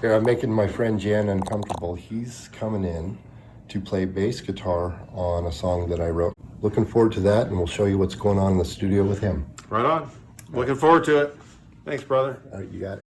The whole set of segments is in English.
Here, I'm making my friend Jan uncomfortable. He's coming in to play bass guitar on a song that I wrote. Looking forward to that, and we'll show you what's going on in the studio with him. Right on. Looking forward to it. Thanks, brother. All right, you got it.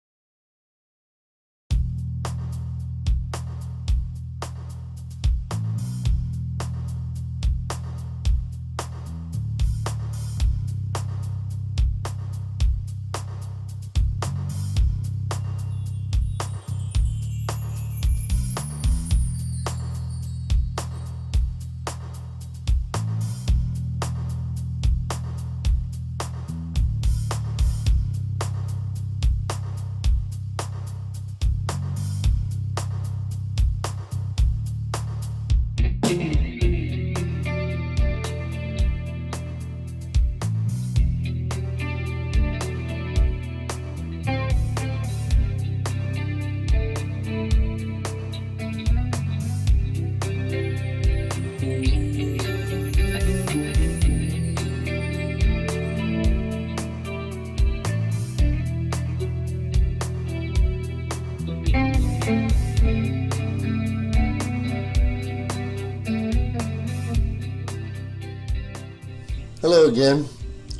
Hello again.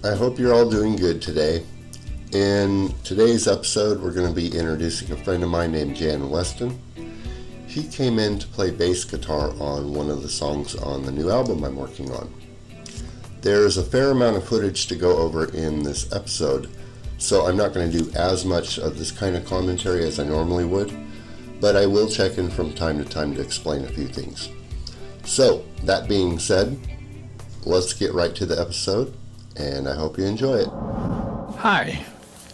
I hope you're all doing good today. In today's episode, we're going to be introducing a friend of mine named Jan M Weston. He came in to play bass guitar on one of the songs on the new album I'm working on. There's a fair amount of footage to go over in this episode, so I'm not going to do as much of this kind of commentary as I normally would, but I will check in from time to time to explain a few things. So, that being said, let's get right to the episode, and I hope you enjoy it. Hi.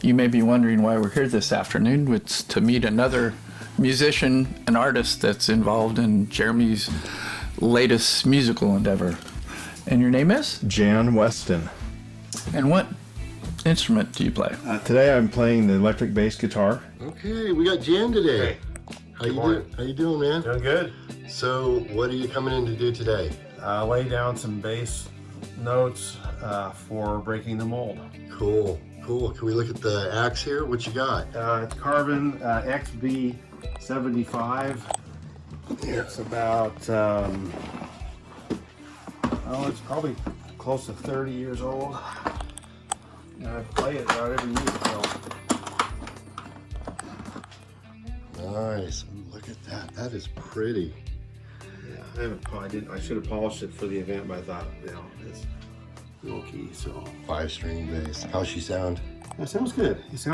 You may be wondering why we're here this afternoon. It's to meet another musician and artist that's involved in Jeremie's latest musical endeavor. And your name is? Jan Weston. And what instrument do you play? Today I'm playing the electric bass guitar. Okay, we got Jan today. Hey. How you doing, man? Doing good. So, what are you coming in to do today? Lay down some bass notes for breaking the mold. Cool. Can we look at the axe here? What you got? It's Carbon XB75. It's about, it's probably close to 30 years old. And I play it about every week, so. Nice. Look at that. That is pretty. Yeah, I should have polished it for the event, but I thought, it's low key, so. 5-string bass. How's she sound? It sounds good. It's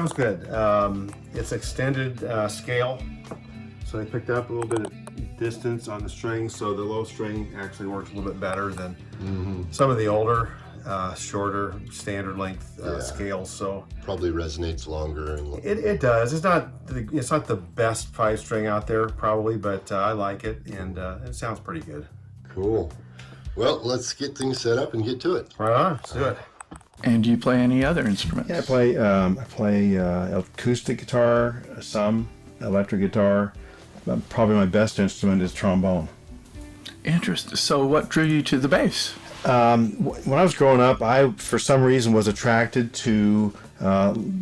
extended scale, so they picked up a little bit of distance on the strings, so the low string actually works a little bit better than some of the older, shorter, standard length scales. So probably resonates longer. And it does. It's not the best 5-string out there, probably, but I like it, and it sounds pretty good. Cool. Well, let's get things set up and get to it. Right on. Let's do it. And do you play any other instruments? Yeah, I play acoustic guitar, some electric guitar. Probably my best instrument is trombone. Interesting. So what drew you to the bass? When I was growing up, I, for some reason, was attracted to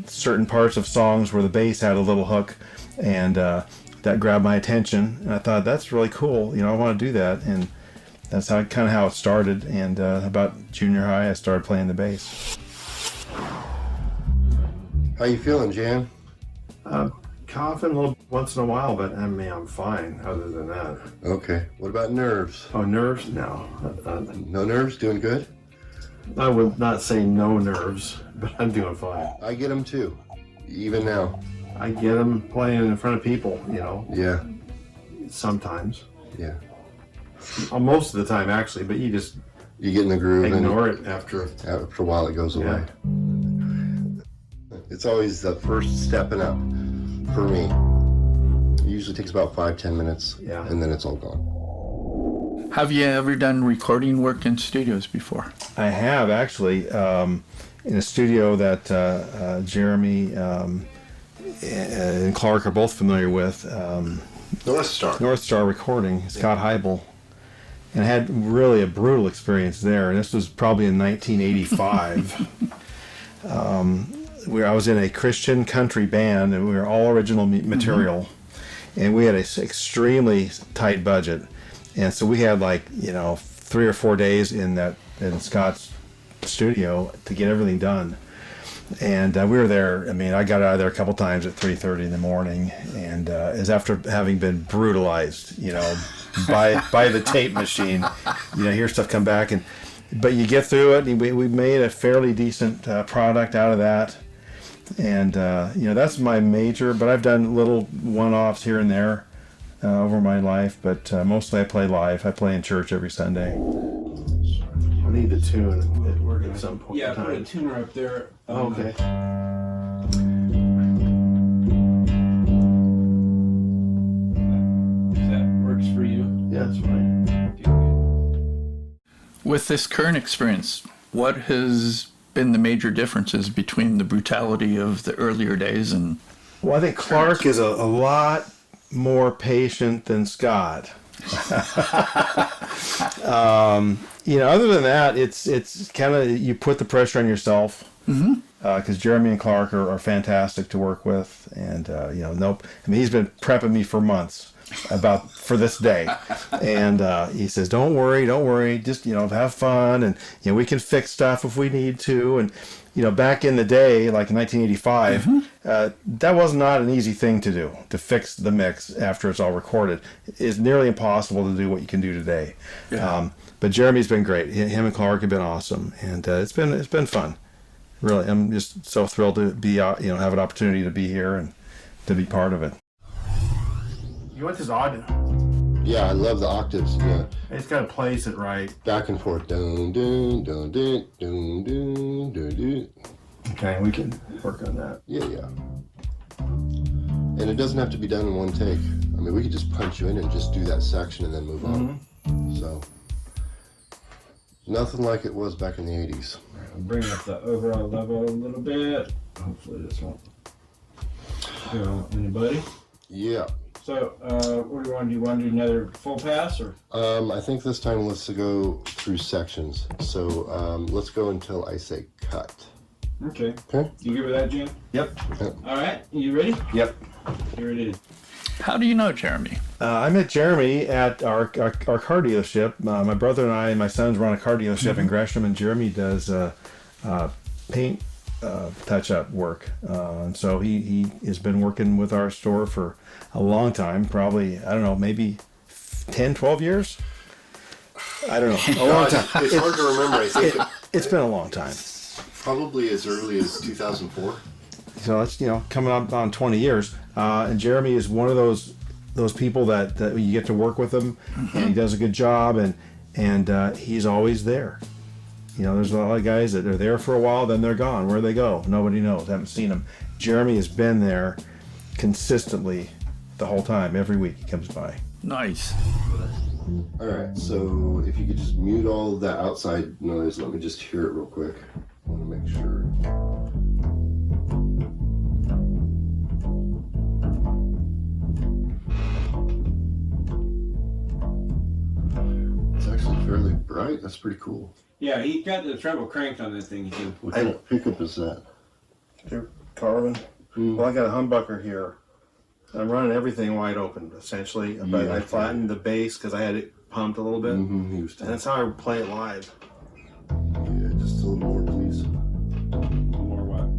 certain parts of songs where the bass had a little hook, and that grabbed my attention. And I thought, that's really cool. I want to do that. And that's how it started. And about junior high, I started playing the bass. How you feeling, Jan? Coughing a little once in a while, but I'm fine other than that. Okay. What about nerves? Oh, nerves? No. No nerves? Doing good? I would not say no nerves, but I'm doing fine. I get them too, even now. I get them playing in front of people, Yeah. sometimes. Yeah. Most of the time, actually, but you just You get in the groove ignore it after a while it goes away. It's always the first stepping up. for me. It usually takes about 5-10 minutes, Yeah. and then it's all gone. Have you ever done recording work in studios before? I have actually, in a studio that Jeremie and Clark are both familiar with, North Star. North Star Recording, Scott Heibel. And I had really a brutal experience there. And this was probably in 1985. I was in a Christian country band, and we were all original material. And we had an extremely tight budget. And so we had 3 or 4 days in Scott's studio to get everything done. And we were there. I mean, I got out of there a couple times at 3:30 in the morning, and is after having been brutalized, by the tape machine. Hear stuff come back, but you get through it. And we made a fairly decent product out of that, and that's my major. But I've done little one-offs here and there over my life, but mostly I play live. I play in church every Sunday. I need the tune at work at some point in Yeah, put a time. tuner up there. Oh, okay. If that works for you. Yeah, that's fine. Okay, good. With this current experience, what has been the major differences between the brutality of the earlier days and... Well, I think Clark is a lot more patient than Scott. Other than that, it's kind of, you put the pressure on yourself. Because Jeremie and Clark are fantastic to work with, and he's been prepping me for months for this day, and he says, don't worry, just have fun, and we can fix stuff if we need to. And back in the day, like in 1985, that was not an easy thing to do, to fix the mix after it's all recorded. It's nearly impossible to do what you can do today. Yeah. But Jeremie's been great. Him and Clark have been awesome, and it's been fun. Really, I'm just so thrilled to be have an opportunity to be here and to be part of it. You want this odd? Yeah, I love the octaves. Yeah, It's got to place it right. back and forth. Dun dun dun dun dun dun dun dun. Okay, we can work on that. Yeah. And it doesn't have to be done in one take. I mean, we could just punch you in and just do that section and then move on. So, nothing like it was back in the 80s. I'll bring up the overall level a little bit. Hopefully this won't kill anybody. Yeah. So, what do you want to do? You want to do another full pass or? I think this time let's go through sections. So, let's go until I say cut. Okay. Okay? You good with that, Jim? Yep. All right. You ready? Yep. Here it is. How do you know Jeremie? I met Jeremie at our car dealership. My brother and I and my sons run a car dealership in Gresham, and Jeremie does paint touch-up work. And so he has been working with our store for a long time, probably, I don't know, maybe 10, 12 years? I don't know. A long time. It's hard to remember. I think It's been a long time. probably as early as 2004. So it's coming up on 20 years, and Jeremie is one of those people that you get to work with him, and he does a good job, and he's always there. There's a lot of guys that are there for a while, then they're gone. Where they go, nobody knows. Haven't seen them. Jeremie has been there consistently the whole time. Every week he comes by. Nice. All right, so if you could just mute all of that outside noise, let me just hear it real quick. I want to make sure. It's actually fairly bright. That's pretty cool. Yeah, he got the treble cranked on that thing too. What kind of pickup is that? Here, Carvin. Well, I got a humbucker here. I'm running everything wide open, essentially. But I flattened the bass because I had it pumped a little bit. Mm-hmm. And that's how I play it live. Yeah, just a little more, please. More what?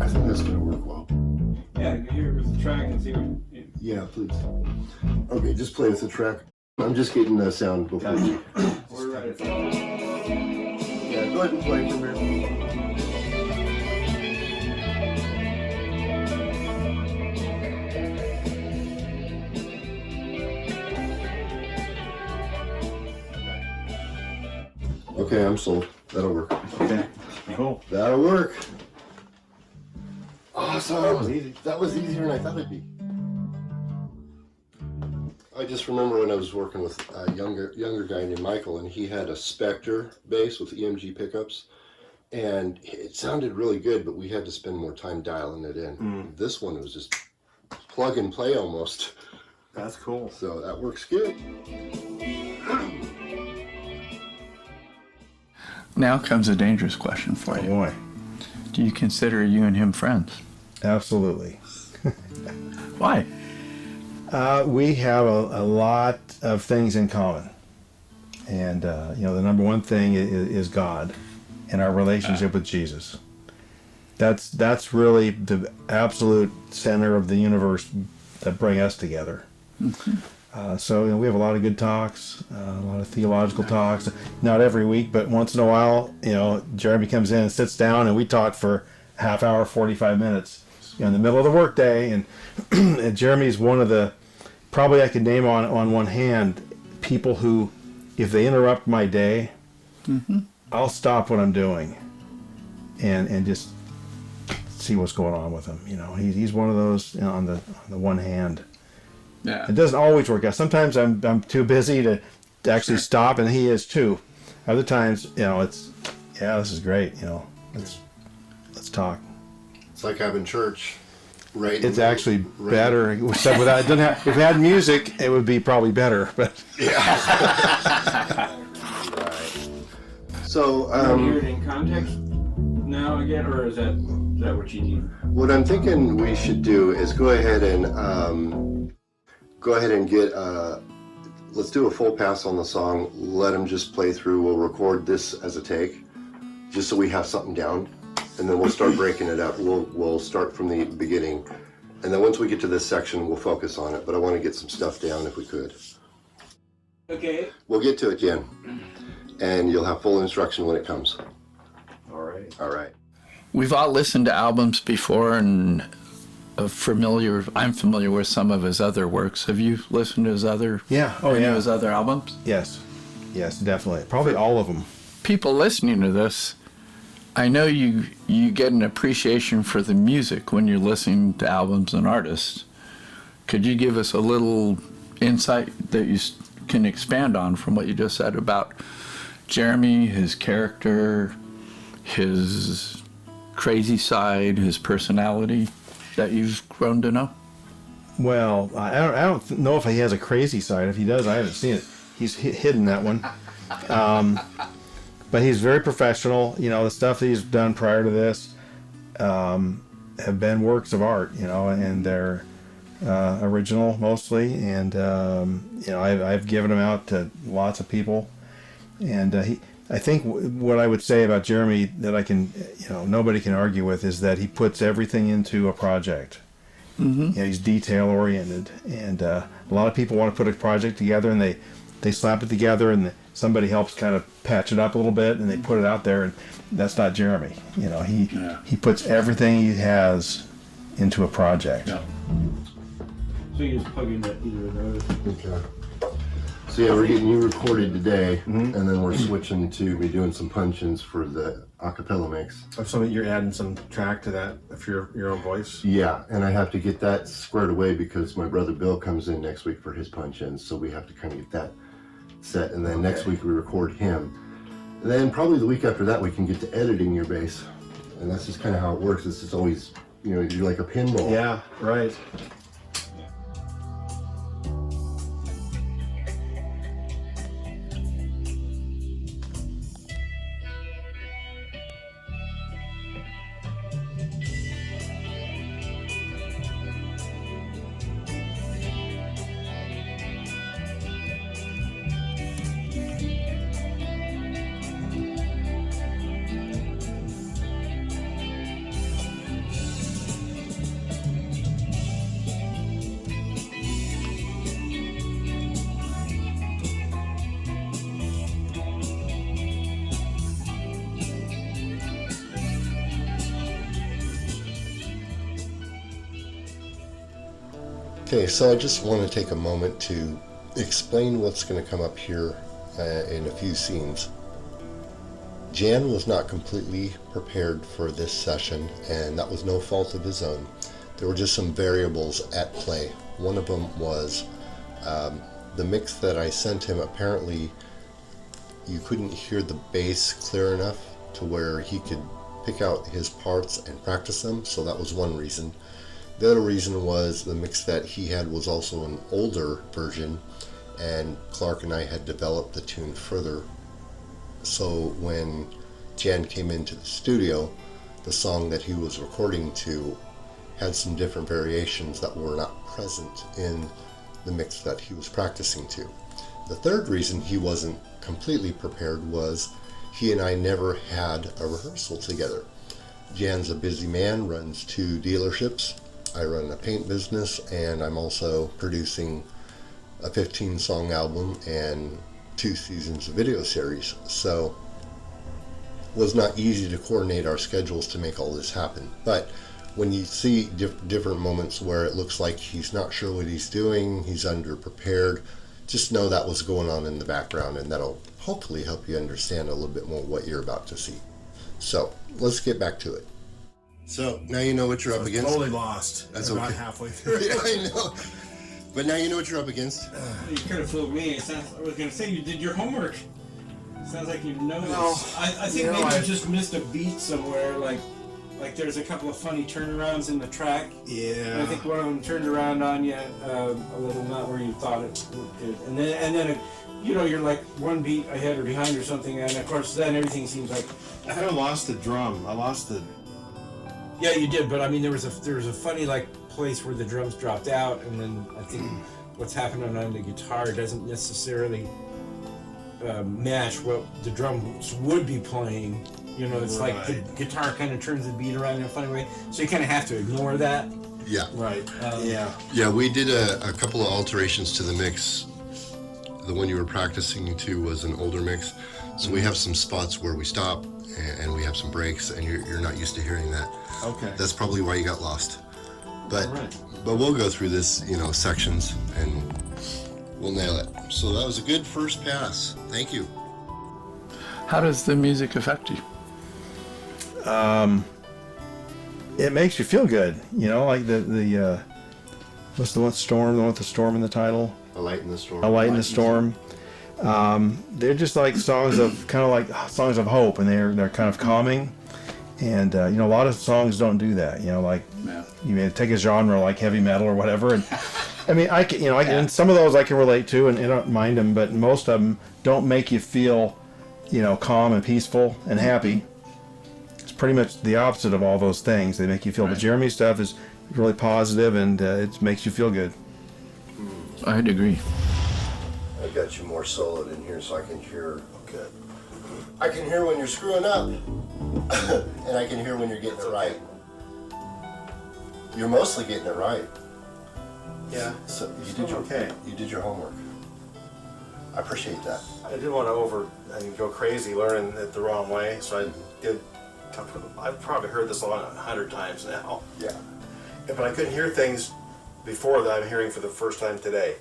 I think that's gonna work well. Yeah, you hear it with the track and see what. Yeah, please. Okay, just play with the track. I'm just getting the sound before. Gotcha. We're ready. Yeah, go ahead and play from here. Okay, I'm sold. That'll work. Okay. Cool. That'll work. Awesome. That was easy. That was easier than I thought it'd be. I just remember when I was working with a younger guy named Michael, and he had a Spectre bass with EMG pickups, and it sounded really good, but we had to spend more time dialing it in. This one was just plug and play almost. That's cool. So that works good. Now comes a dangerous question for Oh you. boy. Do you consider you and him friends? Absolutely. Why? We have a lot of things in common. And, the number one thing is God and our relationship with Jesus. That's really the absolute center of the universe that bring us together. So we have a lot of good talks, a lot of theological talks. Not every week, but once in a while, Jeremie comes in and sits down and we talk for a half hour, 45 minutes in the middle of the workday. And, and Jeremie's one of the, probably I could name on one hand, people who, if they interrupt my day, I'll stop what I'm doing and just see what's going on with him. He's one of those on the one hand. Yeah. It doesn't always work out. Sometimes I'm too busy to actually stop, and he is too. Other times, this is great. Let's talk. It's like having church. Right. It's actually better. Except without, if we had music, it would be probably better. But Right. So, Hear it in context now again, or is that what you need? what I'm thinking we should do is go ahead and get. Let's do a full pass on the song. Let him just play through. We'll record this as a take, just so we have something down, and then we'll start breaking it up. We'll start from the beginning, and then once we get to this section, we'll focus on it. But I want to get some stuff down if we could. Okay. We'll get to it, Jen, and you'll have full instruction when it comes. All right. All right. We've all listened to albums before, and I'm familiar with some of his other works. Have you listened to his other? Yeah. Oh, any yeah. of his other albums? yes, definitely. Probably all of them. People listening to this, I know you get an appreciation for the music when you're listening to albums and artists. Could you give us a little insight that you can expand on from what you just said about Jeremie, his character, his crazy side, his personality that you've grown to know? Well, I don't know if he has a crazy side. If he does, I haven't seen it. He's hidden that one. But he's very professional. The stuff that he's done prior to this have been works of art, and they're original mostly. And, I've given them out to lots of people. And I think what I would say about Jeremie that I can, nobody can argue with is that he puts everything into a project. He's detail oriented, and a lot of people want to put a project together and they slap it together and somebody helps kind of patch it up a little bit and they put it out there, and that's not Jeremie. He puts everything he has into a project. Yeah. So you just plug in either of those. Okay. So yeah, we're getting you recorded today, and then we're switching to be doing some punch-ins for the acapella mix. So you're adding some track to that for your own voice? Yeah, and I have to get that squared away because my brother Bill comes in next week for his punch-ins, so we have to kind of get that set, and then next week we record him. And then probably the week after that we can get to editing your bass, and that's just kind of how it works. It's just always, you're like a pinball. Yeah, right. Okay, so I just want to take a moment to explain what's going to come up here in a few scenes. Jan was not completely prepared for this session, and that was no fault of his own. There were just some variables at play. One of them was the mix that I sent him. Apparently, you couldn't hear the bass clear enough to where he could pick out his parts and practice them, so that was one reason. The other reason was the mix that he had was also an older version, and Clark and I had developed the tune further. So when Jan came into the studio, the song that he was recording to had some different variations that were not present in the mix that he was practicing to. The third reason he wasn't completely prepared was he and I never had a rehearsal together. Jan's a busy man, runs 2 dealerships. I run a paint business, and I'm also producing a 15-song album and 2 seasons of video series. So it was not easy to coordinate our schedules to make all this happen. But when you see different moments where it looks like he's not sure what he's doing, he's underprepared, just know that was going on in the background, and that'll hopefully help you understand a little bit more what you're about to see. So let's get back to it. So now you know what you're up against. Totally lost. That's about okay. halfway through. Yeah, I know. But now you know what you're up against. You could have fooled me. I was going to say you did your homework. Sounds like you know this. No, I think maybe you just missed a beat somewhere. Like there's a couple of funny turnarounds in the track. Yeah. And I think one of them turned around on you a little, not where you thought it would. And then you're like one beat ahead or behind or something. And of course, then everything seems like. I kind of lost the drum. I lost the. Yeah, you did, but I mean, there was a funny place where the drums dropped out, and then I think what's happening on the guitar doesn't necessarily match what the drums would be playing. You know, it's like the guitar kind of turns the beat around in a funny way, so you kind of have to ignore that. Yeah. Right. Yeah. Yeah, we did a couple of alterations to the mix. The one you were practicing to was an older mix, so we have some spots where we stop and we have some breaks, and you're not used to hearing that. Okay. That's probably why you got lost. But Right. but we'll go through this, sections, and we'll nail it. So that was a good first pass. Thank you. How does the music affect you? It makes you feel good, like the what's the one storm? The one with the storm in the title. A Light in the Storm. A Light in the Storm. They're just like songs of songs of hope, and they're kind of calming. And a lot of songs don't do that. You may take a genre like heavy metal or whatever. And I mean, and some of those I can relate to, and I don't mind them. But most of them don't make you feel, calm and peaceful and happy. It's pretty much the opposite of all those things. They make you feel. But Jeremie's stuff is really positive, and it makes you feel good. I'd agree. I got you more soloed in here so I can hear. Okay. I can hear when you're screwing up, and I can hear when you're getting it right. You're mostly getting it right. Yeah. So you did your homework. I appreciate that. I didn't want to go crazy learning it the wrong way, so I did. I've probably heard this song 100 times now. Yeah. But I couldn't hear things before that I'm hearing for the first time today.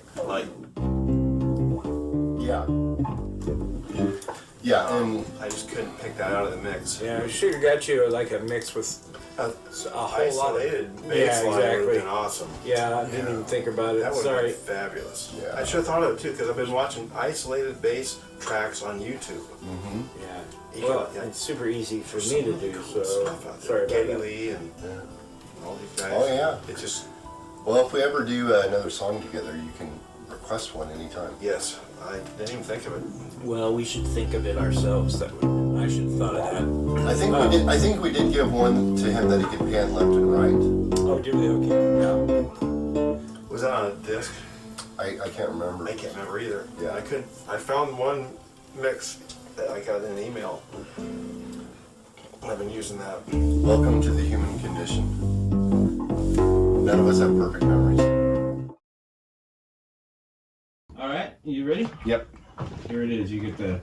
Yeah, and I just couldn't pick that out of the mix. Yeah, I should have got you like a mix with a whole lot of bass line would have exactly. been awesome. Yeah, I didn't even think about it. That would have Sorry. been fabulous. Yeah. I should have thought of it too, because I've been watching isolated bass tracks on YouTube. Yeah. Well, it's super easy for me to do. So sorry about Geddy that. Lee and all these guys. Oh, yeah. It's just well, if we ever do another song together, you can request one anytime. yes. I didn't even think of it. Well, we should think of it ourselves. I should have thought of that. I think we did give one to him that he could pan left and right. Oh, did we? Okay. Yeah. Was that on a disc? I can't remember. I can't remember either. Yeah. I found one mix that I got in an email. I've been using that. Welcome to the human condition. None of us have perfect memories. All right. You ready? Yep. Here it is. You get the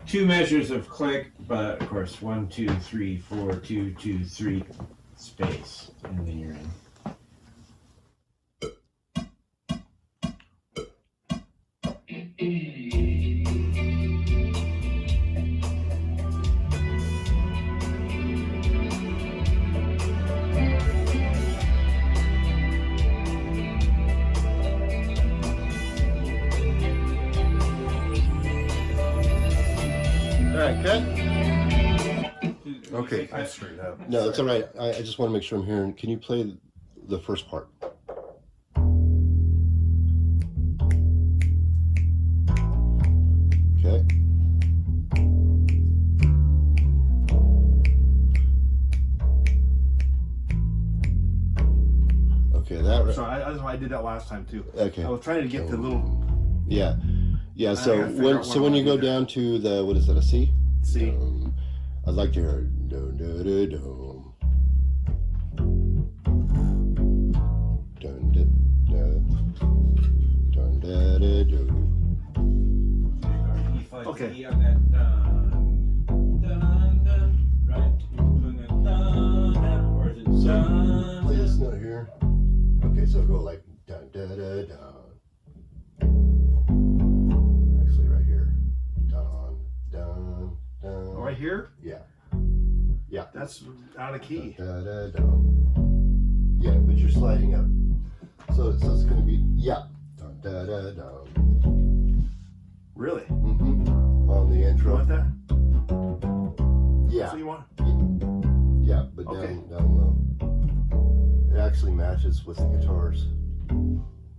2 measures of click, but of course 1, 2, 3, 4, 2, 2, 3 space, and then you're in. right, cut. Okay. I screwed up. No, it's all right. I just want to make sure I'm hearing. Can you play the first part? Okay. Okay, that. Sorry, that's why I did that last time too. Okay. I was trying to get the little Yeah, yeah. I So gotta figure out when what you I go do there. down to the, what is that, a C? C. I'd like to hear dun dun dun dun. Dun dun dun dun dun dun dun. Okay. E on that dun, dun, dun, right? You're doing that dun, dun, or is it dun? Play this note here. Okay, so go like dun dun dun dun. Actually, right here. Dun dun dun. Right here? Yeah. Yeah. That's out of key. Da, da, da. Yeah, but you're sliding up. So it's going to be, yeah. Dun, da, da, da. Really? Mm-hmm. On the You intro. want that? Yeah. So you want? Yeah, but Okay. down low. It actually matches with the guitars.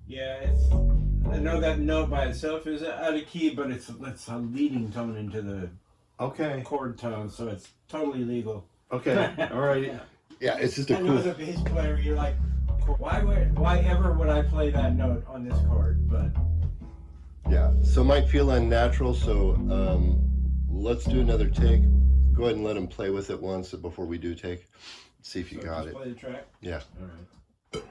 Yeah, it's. I know that note by itself is out of key, but it's a leading tone into the Okay. chord tone, so it's totally legal. Okay. All right. Yeah, it's just a I know cool. as a bass player, you're like, why ever would I play that note on this chord? But Yeah, so it might feel unnatural, so let's do another take. Go ahead and let him play with it once before we do take. See if you so got just it. play the track. Yeah. All right.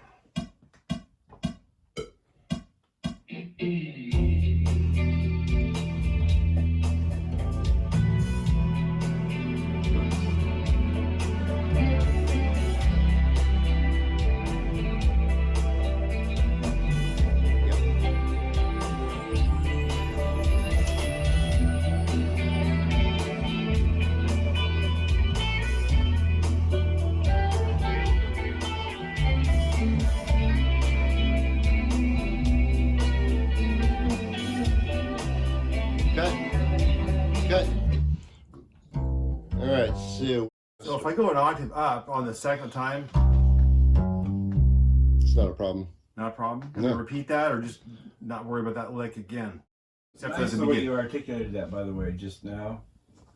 Cut. Cut. All right, so So if I go an octave up on the second time, it's not a problem. not a problem. Can No. I repeat that or just not worry about that lick again? Except for Nice the the way beginning. you articulated that, by the way, just now.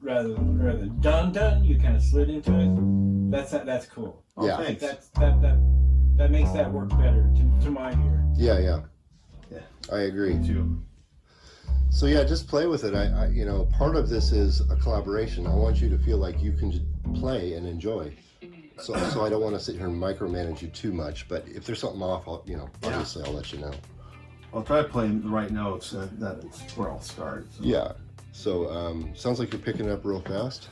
Rather than dun dun, you kind of slid into it. That's cool. Oh, Yeah. thanks. That makes that work better to my ear. Yeah, yeah. Yeah. I agree. Too. So yeah, just play with it. I you know, part of this is a collaboration. I want you to feel like you can just play and enjoy. So I don't want to sit here and micromanage you too much. But if there's something off, obviously I'll let you know. I'll try playing the right notes. That's where I'll start. So. Yeah. So sounds like you're picking it up real fast.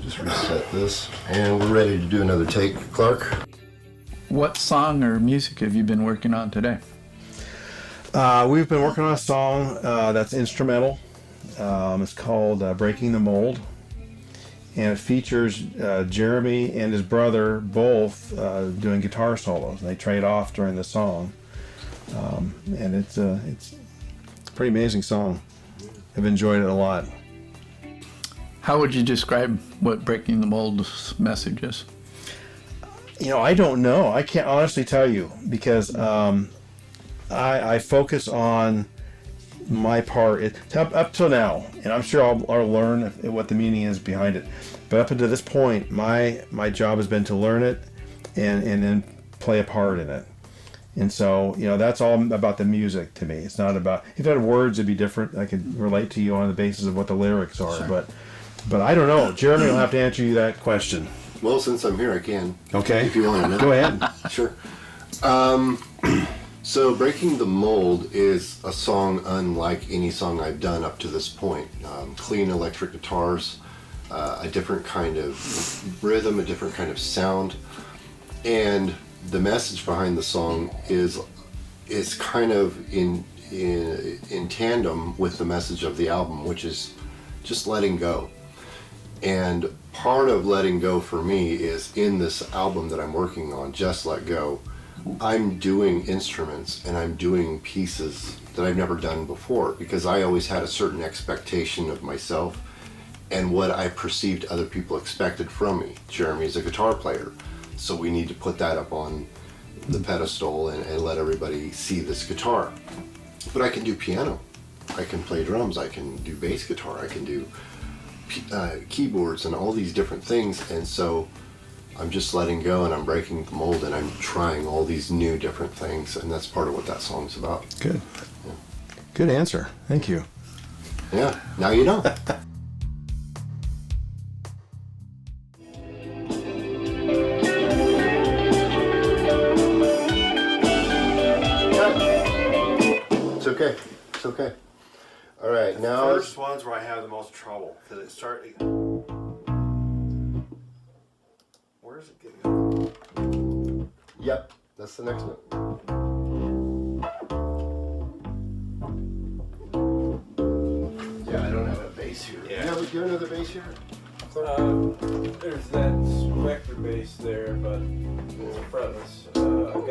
Just reset this, and we're ready to do another take, Clark. What song or music have you been working on today? We've been working on a song that's instrumental. It's called Breaking the Mold. And it features Jeremie and his brother both doing guitar solos. And they trade off during the song. And it's a pretty amazing song. I've enjoyed it a lot. How would you describe what Breaking the Mold's message is? You know, I don't know. I can't honestly tell you because I focus on my part up till now, and I'm sure I'll learn what the meaning is behind it. But up until this point, my job has been to learn it and then play a part in it. And so, you know, that's all about the music to me. It's not about, if it had words, it'd be different. I could relate to you on the basis of what the lyrics are. Sure. But I don't know. Jeremie will have to answer you that question. Well, since I'm here, I can. Okay. If you want to know. Go ahead. Sure. So Breaking the Mold is a song unlike any song I've done up to this point. Clean electric guitars, a different kind of rhythm, a different kind of sound. And the message behind the song is kind of in tandem with the message of the album, which is just letting go. And part of letting go for me is in this album that I'm working on, Just Let Go, I'm doing instruments and I'm doing pieces that I've never done before because I always had a certain expectation of myself and what I perceived other people expected from me. Jeremie is a guitar player, so we need to put that up on the pedestal and let everybody see this guitar. But I can do piano, I can play drums, I can do bass guitar, I can do keyboards and all these different things, and so I'm just letting go and I'm breaking the mold and I'm trying all these new different things, and that's part of what that song's about. Good. Yeah. Good answer. Thank you. Yeah, now you know. It's okay. It's okay. All right, now First one's where I have the most trouble because it started. Where is it getting? Yep, that's the next one. Yeah, I don't have a bass here. Yeah. Do you have another bass here? There's that Spectre bass there, but it's fretless. I've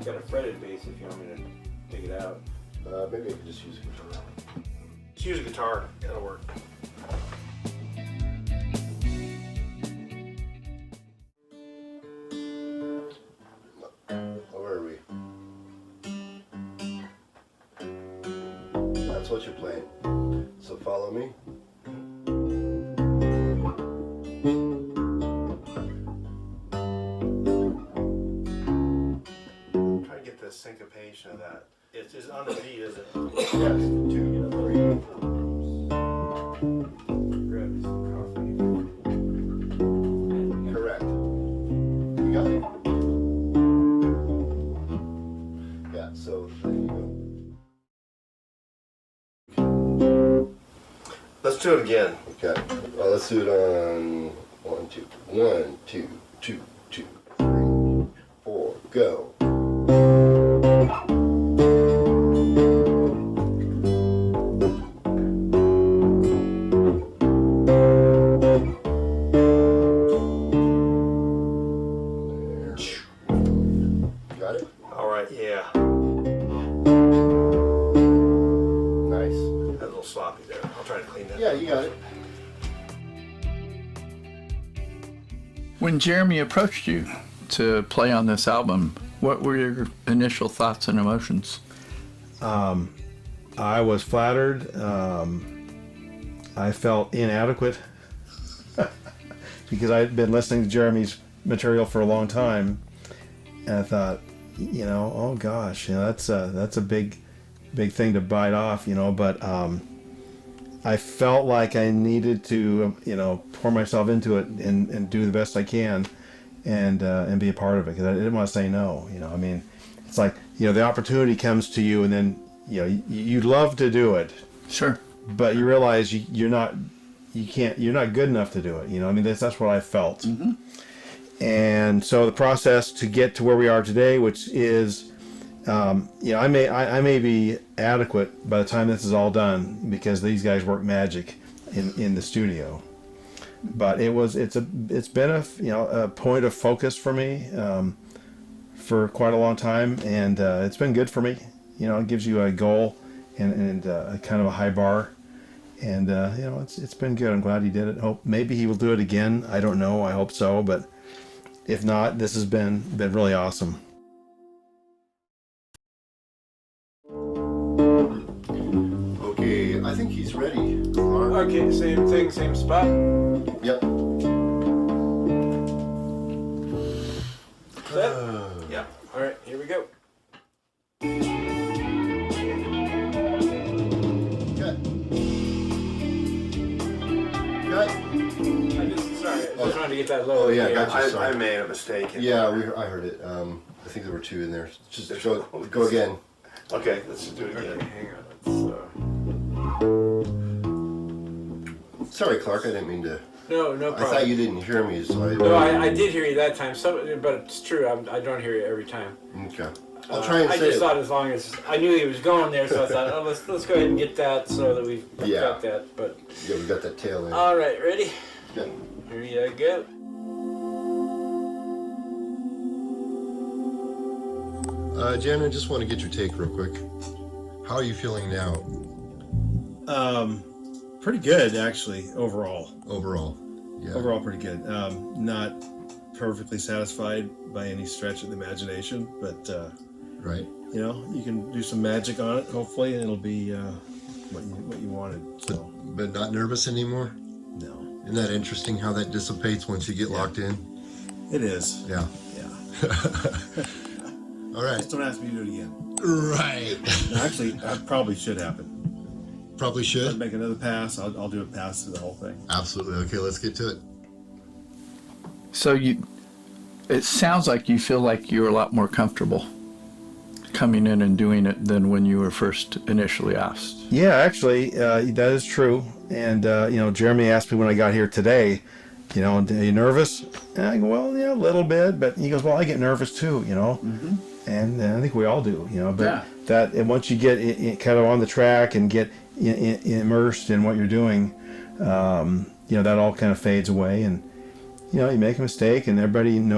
got a fretted bass if you want me to take it out. Maybe I could just use a guitar. Just use a guitar. That'll work. Where are we? That's what you're playing. So follow me. Try to get the syncopation of that. It's on the beat, is it? Yes, 2, 3, 4. Grab me some coffee. Correct. You got it? Yeah, so there you go. Let's do it again. Okay. Well, let's do it on 1, 2. 1, 2, 2, 2, 3, 4. Go. Got it? All right, yeah. Nice. That's a little sloppy there. I'll try to clean that. Yeah, you got it. When Jeremie approached you to play on this album, what were your initial thoughts and emotions? I was flattered. I felt inadequate because I had been listening to Jeremie's material for a long time, and I thought, oh gosh, that's a big thing to bite off, But I felt like I needed to, pour myself into it and do the best I can, and be a part of it because I didn't want to say no. I mean, it's like the opportunity comes to you, and then you'd love to do it, Sure. but you realize you're not good enough to do it. I mean, that's what I felt. Mm-hmm. And so the process to get to where we are today, which is, I may be adequate by the time this is all done because these guys work magic in the studio. But it's been a point of focus for me for quite a long time, and it's been good for me. It gives you a goal and a kind of a high bar, and it's been good. I'm glad he did it. Hope maybe he will do it again. I don't know. I hope so, but if not, this has been really awesome. Okay, I think he's ready. Okay, same thing, same spot. Yep. Set? Yeah. All right, here we go. Cut. Cut. Sorry, I just wanted to get that low. Oh, yeah, gotcha. Sorry. I made a mistake. Yeah, I heard it. I think there were 2 in there. Just go again. Okay, let's just do it Okay, again. hang on. Sorry, Clark. I didn't mean to. No I problem. thought you didn't hear me, so I. No, I did hear you that time. But it's true. I don't hear you every time. Okay. I'll try and I say just it. thought as long as I knew he was going there, so I thought, let's go ahead and get that so that we've got that. But Yeah, we got that tail in. all right, ready? Yeah. Here you go. Jan, I just want to get your take real quick. How are you feeling now? Pretty good, actually, overall. Overall, yeah. Overall, pretty good. Not perfectly satisfied by any stretch of the imagination, but Right. you know, you can do some magic on it. Hopefully, and it'll be what you wanted. So, But not nervous anymore? no, Isn't that interesting how that dissipates once you get locked in? it is. Yeah. Yeah. All right. Just don't ask me to do it again. Right. No, actually, that probably should happen. Probably I'd should. make another pass. I'll do a pass to the whole thing. Absolutely. Okay, let's get to it. So it sounds like you feel like you're a lot more comfortable coming in and doing it than when you were first initially asked. Yeah, actually, that is true. And, Jeremy asked me when I got here today, are you nervous? And I go, well, yeah, a little bit. But he goes, well, I get nervous too, Mm-hmm. And I think we all do, But and once you get kind of on the track and get immersed in what you're doing, that all kind of fades away. And, you make a mistake and nobody in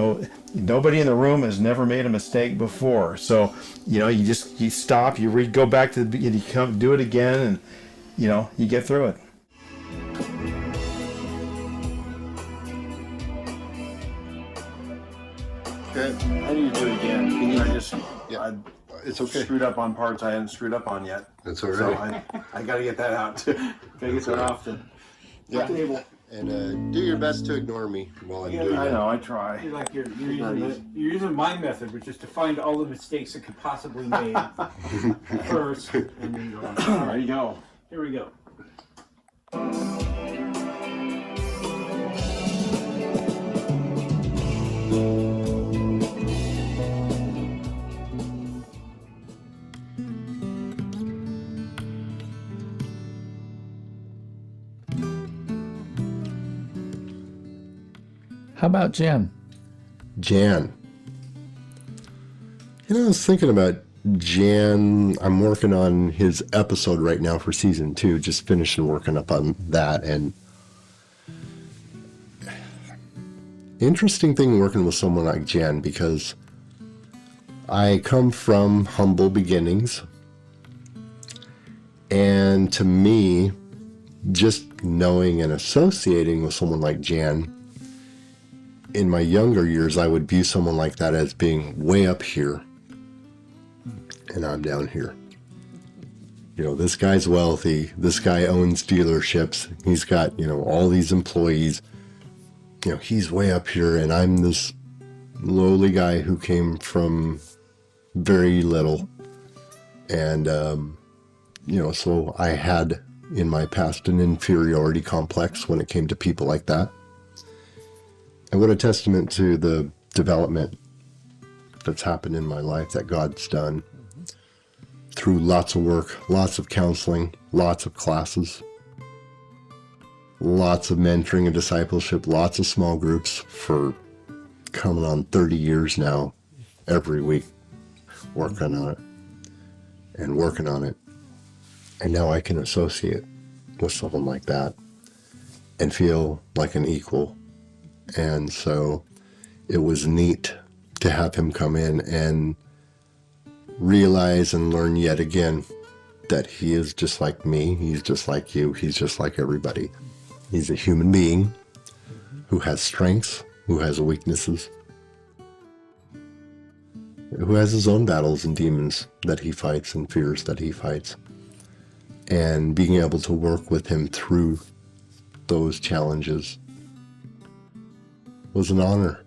the room has never made a mistake before. So, you stop, you go back to the beginning, you come do it again, and, you get through it. Okay, I need to do it again. Yeah, it's okay. Screwed up on parts I hadn't screwed up on yet. That's all So right. I got to get that out too. Got to get that off the table. And do your best to ignore me while I'm doing I it. know, I try. You're using my method, which is to find all the mistakes that could possibly be made first, and then go on. All There you right, go. here we go. How about Jan? Jan. I was thinking about Jan. I'm working on his episode right now for season 2, just finishing working up on that. And interesting thing working with someone like Jan, because I come from humble beginnings. And to me, just knowing and associating with someone like Jan, in my younger years, I would view someone like that as being way up here, and I'm down here. This guy's wealthy. This guy owns dealerships. He's got, all these employees. He's way up here, and I'm this lowly guy who came from very little. And, so I had in my past an inferiority complex when it came to people like that. And what a testament to the development that's happened in my life that God's done through lots of work, lots of counseling, lots of classes, lots of mentoring and discipleship, lots of small groups for coming on 30 years now, every week, working on it and working on it. And now I can associate with someone like that and feel like an equal. And so it was neat to have him come in and realize and learn yet again that he is just like me. He's just like you. He's just like everybody. He's a human being who has strengths, who has weaknesses, who has his own battles and demons that he fights and fears that he fights. And being able to work with him through those challenges was an honor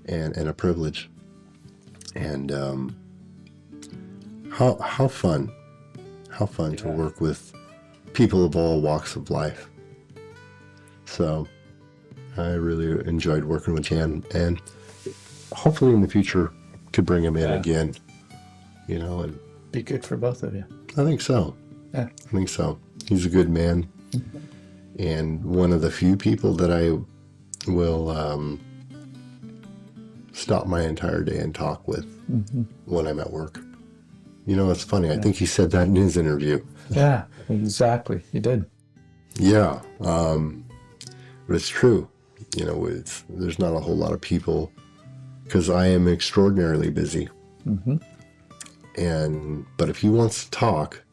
and a privilege. And how fun to work with people of all walks of life. So I really enjoyed working with Jan, and hopefully in the future could bring him in again, and Be good for both of you. I think so. Yeah. I think so. He's a good man, and one of the few people that I will stop my entire day and talk with when I'm at work. It's funny. I think he said that in his interview. Yeah, exactly. You did. Yeah, but it's true. There's not a whole lot of people, because I am extraordinarily busy. But if he wants to talk,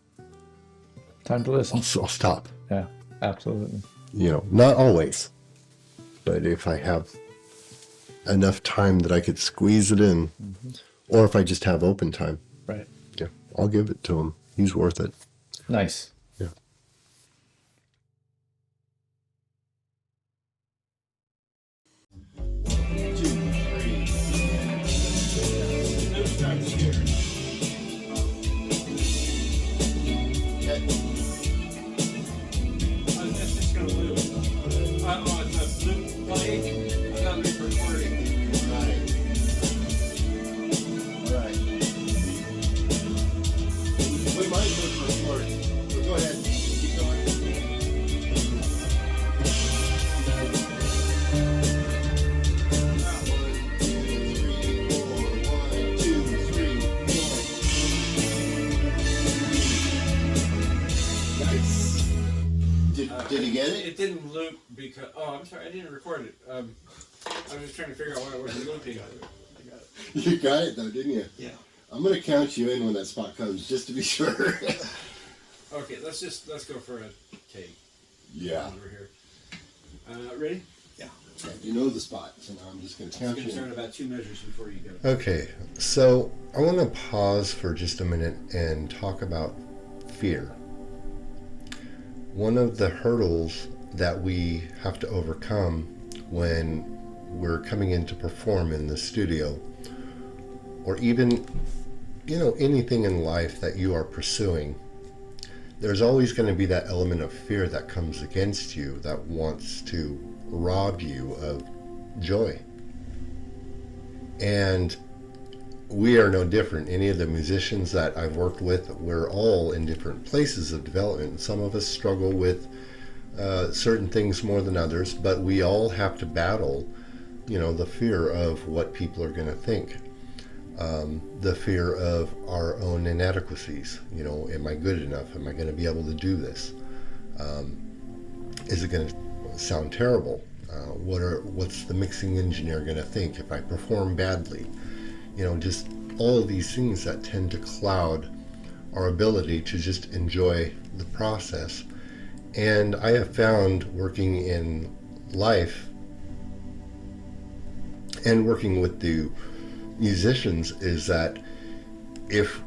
Time to listen. I'll stop. Yeah, absolutely. You know, not always, but if I have enough time that I could squeeze it in, or if I just have open time, Right. yeah, I'll give it to him. He's worth it. Nice. Yeah. We might look for recording. So go ahead. Keep going. Nice. Did he get it? It didn't loop because. Oh, I'm sorry, I didn't record it. I was just trying to figure out why it wasn't looping. I got it. You got it though, didn't you? Yeah. I'm gonna count you in when that spot comes, just to be sure. Okay, let's go for a take. Yeah. Over here. Ready? Yeah. You know the spot, so now I'm just gonna It's count going to you start in. about 2 measures before you go. Okay, so I want to pause for just a minute and talk about fear. One of the hurdles that we have to overcome when we're coming in to perform in the studio, or even, you know, anything in life that you are pursuing, there's always going to be that element of fear that comes against you that wants to rob you of joy. And we are no different. Any of the musicians that I've worked with, we're all in different places of development. Some of us struggle with certain things more than others, but we all have to battle, you know, the fear of what people are going to think. The fear of our own inadequacies. You know, am I good enough? Am I going to be able to do this? Is it going to sound terrible? What's the mixing engineer going to think if I perform badly? You know, just all of these things that tend to cloud our ability to just enjoy the process. And I have found working in life and working with the musicians is that if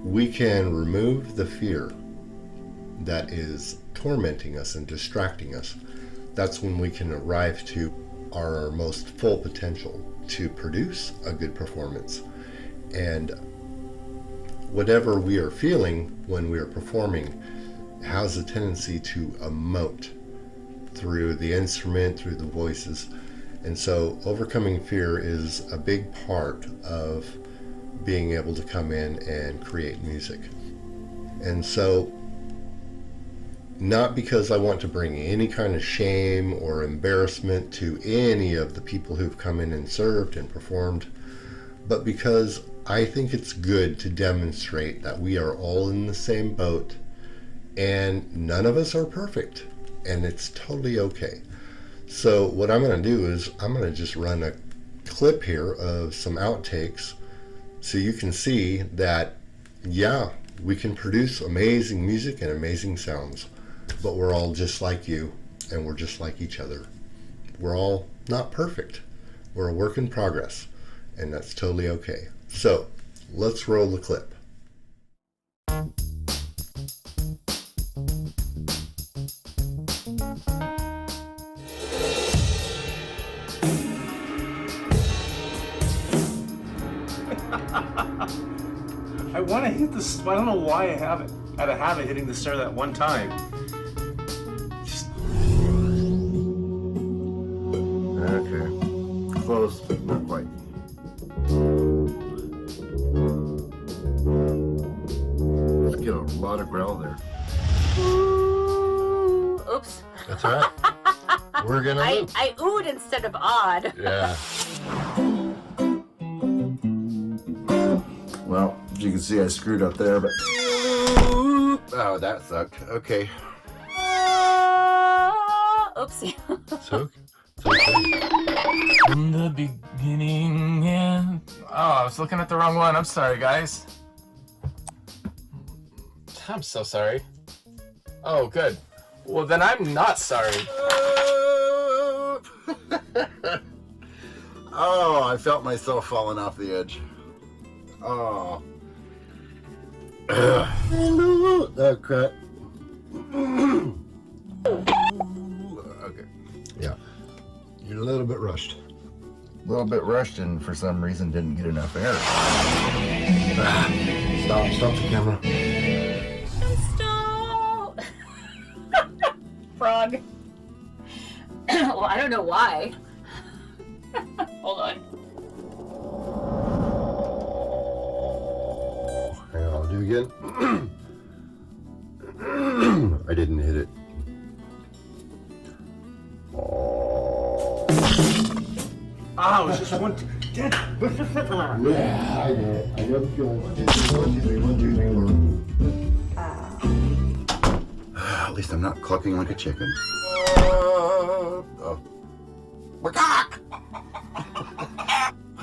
we can remove the fear that is tormenting us and distracting us, that's when we can arrive to our most full potential to produce a good performance. And whatever we are feeling when we are performing has a tendency to emote through the instrument, through the voices. And so overcoming fear is a big part of being able to come in and create music. And so, not because I want to bring any kind of shame or embarrassment to any of the people who've come in and served and performed, but because I think it's good to demonstrate that we are all in the same boat and none of us are perfect, and it's totally okay. So what I'm going to do is I'm going to just run a clip here of some outtakes so you can see that, yeah, we can produce amazing music and amazing sounds, but we're all just like you and we're just like each other. We're all not perfect. We're a work in progress, and that's totally okay. So let's roll the clip. I want to hit this. I don't know why I have it. I had a habit hitting the snare that one time. Okay. Close, but not quite. Let's get a lot of growl there. Oops. That's all right. We're gonna loop. I oohed instead of awed. Yeah. Well, as you can see, I screwed up there, but oh, that sucked. Okay. Oopsie. So, it's okay. From the beginning, yeah. Oh, I was looking at the wrong one. I'm sorry, guys. I'm so sorry. Oh, good. Well, then I'm not sorry. Oh, I felt myself falling off the edge. Oh. That cut. Okay. Yeah. You're a little bit rushed. A little bit rushed and for some reason didn't get enough air. Stop the camera. Stop. Frog. Well, I don't know why. Hold on. Hang on, I'll do it again. I didn't hit it. Oh. Oh, it's just one. Yeah, I know. I know the feeling. 1, 2, 3, 1, 2, 3, 4. At least I'm not clucking like a chicken. Oh. Cock!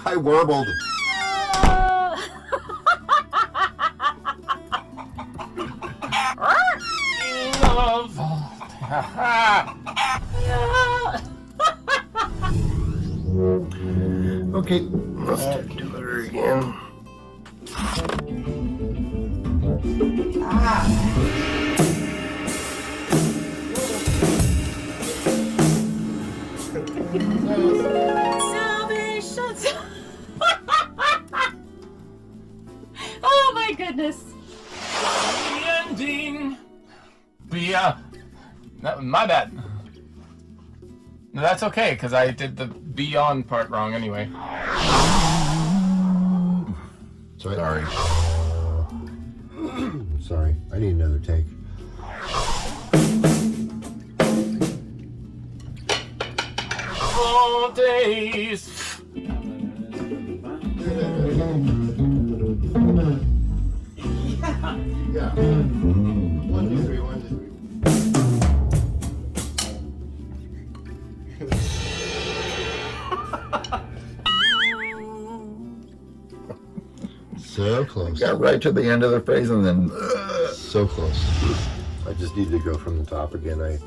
I warbled. Love. Okay, let's do it again. Salvation. Oh my goodness. The ending. My bad. No, that's okay, because I did the beyond part wrong anyway. Sorry. Sorry. I need another take. All days. Yeah. 1, 2, 3, 1, 2, 3. So close. Got right to the end of the phrase and then So close. I just need to go from the top again. I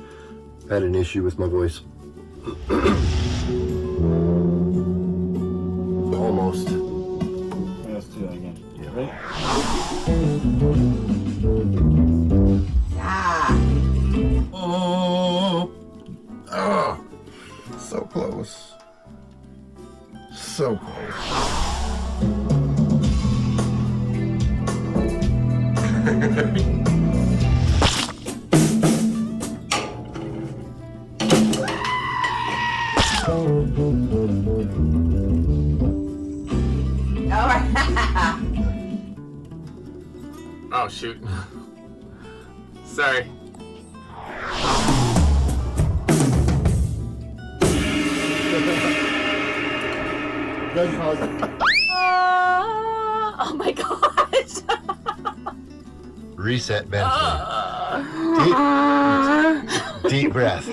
had an issue with my voice. Almost. Let's do that again. Ready? oh, so close. So close. Oh, shoot. Sorry. Oh my gosh. Reset, Benson. Deep breath.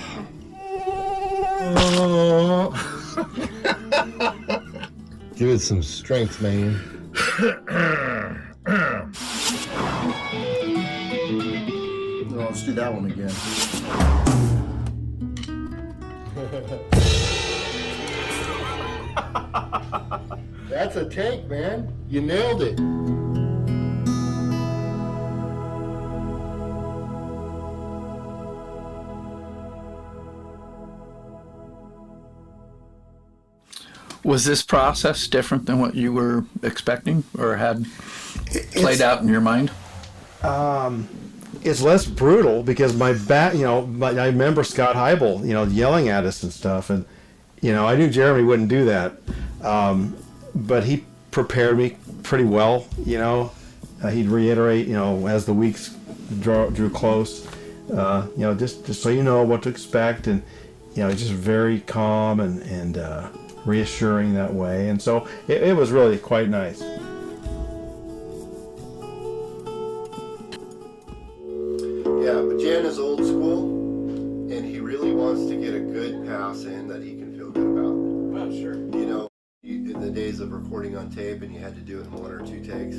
Give it some strength, man. No, let's do that one again. That's a take, man. You nailed it. Was this process different than what you were expecting or had played out in your mind? It's less brutal because my back, I remember Scott Heibel, yelling at us and stuff. And, I knew Jeremie wouldn't do that. But he prepared me pretty well, he'd reiterate, as the weeks drew close, just so you know what to expect. And, just very calm and reassuring that way. And so it was really quite nice. Yeah, but Jan is old school, and he really wants to get a good pass in that he can feel good about. Oh, sure. In the days of recording on tape, and you had to do it in 1 or 2 takes.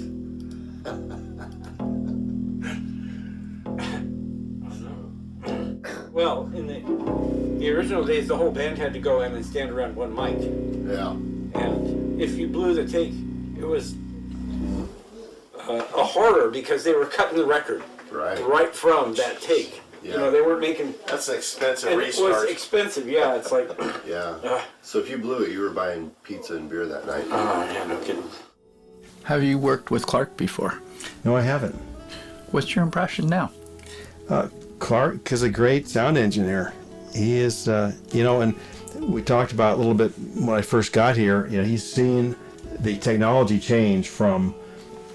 Well, in the original days, the whole band had to go in and stand around one mic. Yeah. And if you blew the take, it was a horror because they were cutting the record right from that take. Yeah. You know, they weren't making. That's an expensive And restart. it was expensive, yeah. It's like. Yeah. So if you blew it, you were buying pizza and beer that night. Yeah, no kidding. Have you worked with Clark before? No, I haven't. What's your impression now? Clark is a great sound engineer. He is, and we talked about a little bit when I first got here. You know, he's seen the technology change from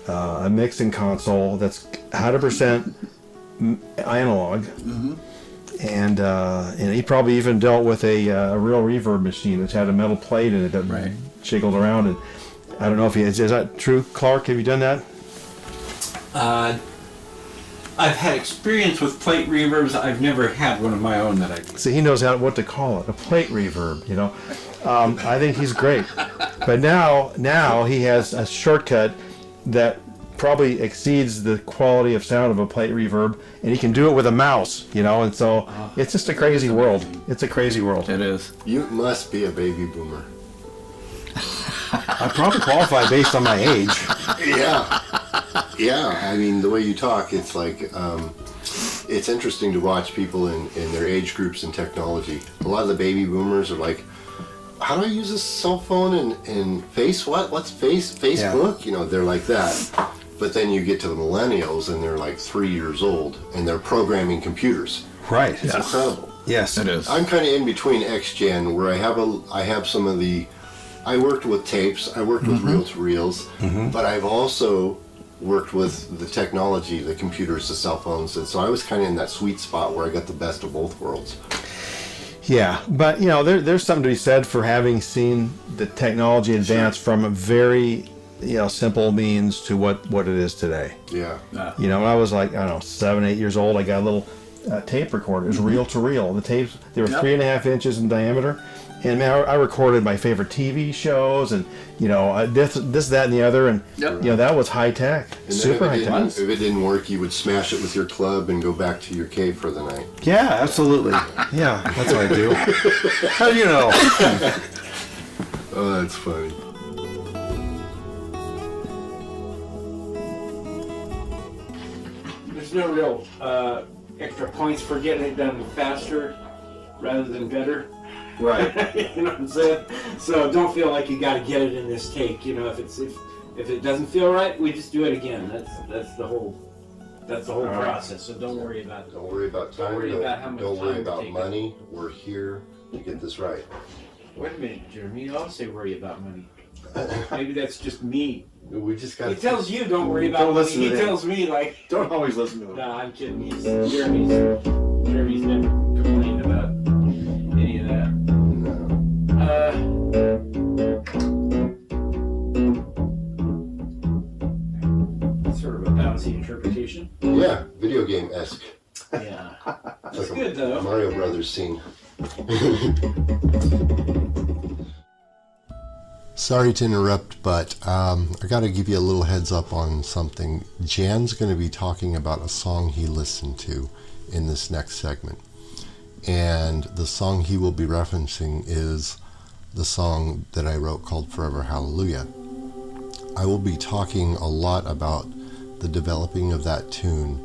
a mixing console that's 100% analog, and he probably even dealt with a real reverb machine which had a metal plate in it that jiggled around. And I don't know if is that true, Clark? Have you done that? I've had experience with plate reverbs. I've never had one of my own that I. See, he knows what to call it, a plate reverb. You know, I think he's great. But now he has a shortcut that probably exceeds the quality of sound of a plate reverb, and he can do it with a mouse. You know, and so it's just a crazy world. It's a crazy world. It is. You must be a baby boomer. I probably qualify based on my age. Yeah. Yeah, I mean, the way you talk, it's like, it's interesting to watch people in their age groups and technology. A lot of the baby boomers are like, how do I use this cell phone and what's Facebook? Yeah. You know, they're like that. But then you get to the millennials and they're like 3 years old and they're programming computers. Right. It's incredible. Yes, it is. I'm kind of in between X-Gen where I have some of the, I worked with tapes, I worked with reel-to-reels, but I've also worked with the technology, the computers, the cell phones, and so I was kind of in that sweet spot where I got the best of both worlds. Yeah, but you know, there's something to be said for having seen the technology advance from a very, simple means to what it is today. Yeah. You know, when I was like, I don't know, 7, 8 years old, I got a little tape recorder. It was reel to reel. The tapes, they were 3.5 inches in diameter. And man, I recorded my favorite TV shows, and this, that, and the other, and that was high tech, super high tech. If it didn't work, you would smash it with your club and go back to your cave for the night. Yeah, absolutely. Yeah, that's what I do. How do you know? Oh, that's funny. There's no real extra points for getting it done faster rather than better. Right. You know what I'm saying? So don't feel like you got to get it in this take. You know, if it doesn't feel right, we just do it again. That's the whole process. So don't worry about it. Don't worry about time. Don't worry about how much Don't worry time about it money. We're here to get this right. Wait a minute, Jeremy. You always say worry about money. Maybe that's just me. We just got. He tells you don't worry about money. He tells me like. Don't always listen to him. Nah, I'm kidding. Jeremy's never complained about any of that. Sort of a bouncy interpretation. Yeah, video game-esque. Yeah. That's Like good though. Mario Brothers scene. Sorry to interrupt, but I got to give you a little heads up on something. Jan's going to be talking about a song he listened to in this next segment. And the song he will be referencing is the song that I wrote called Forever Hallelujah. I will be talking a lot about the developing of that tune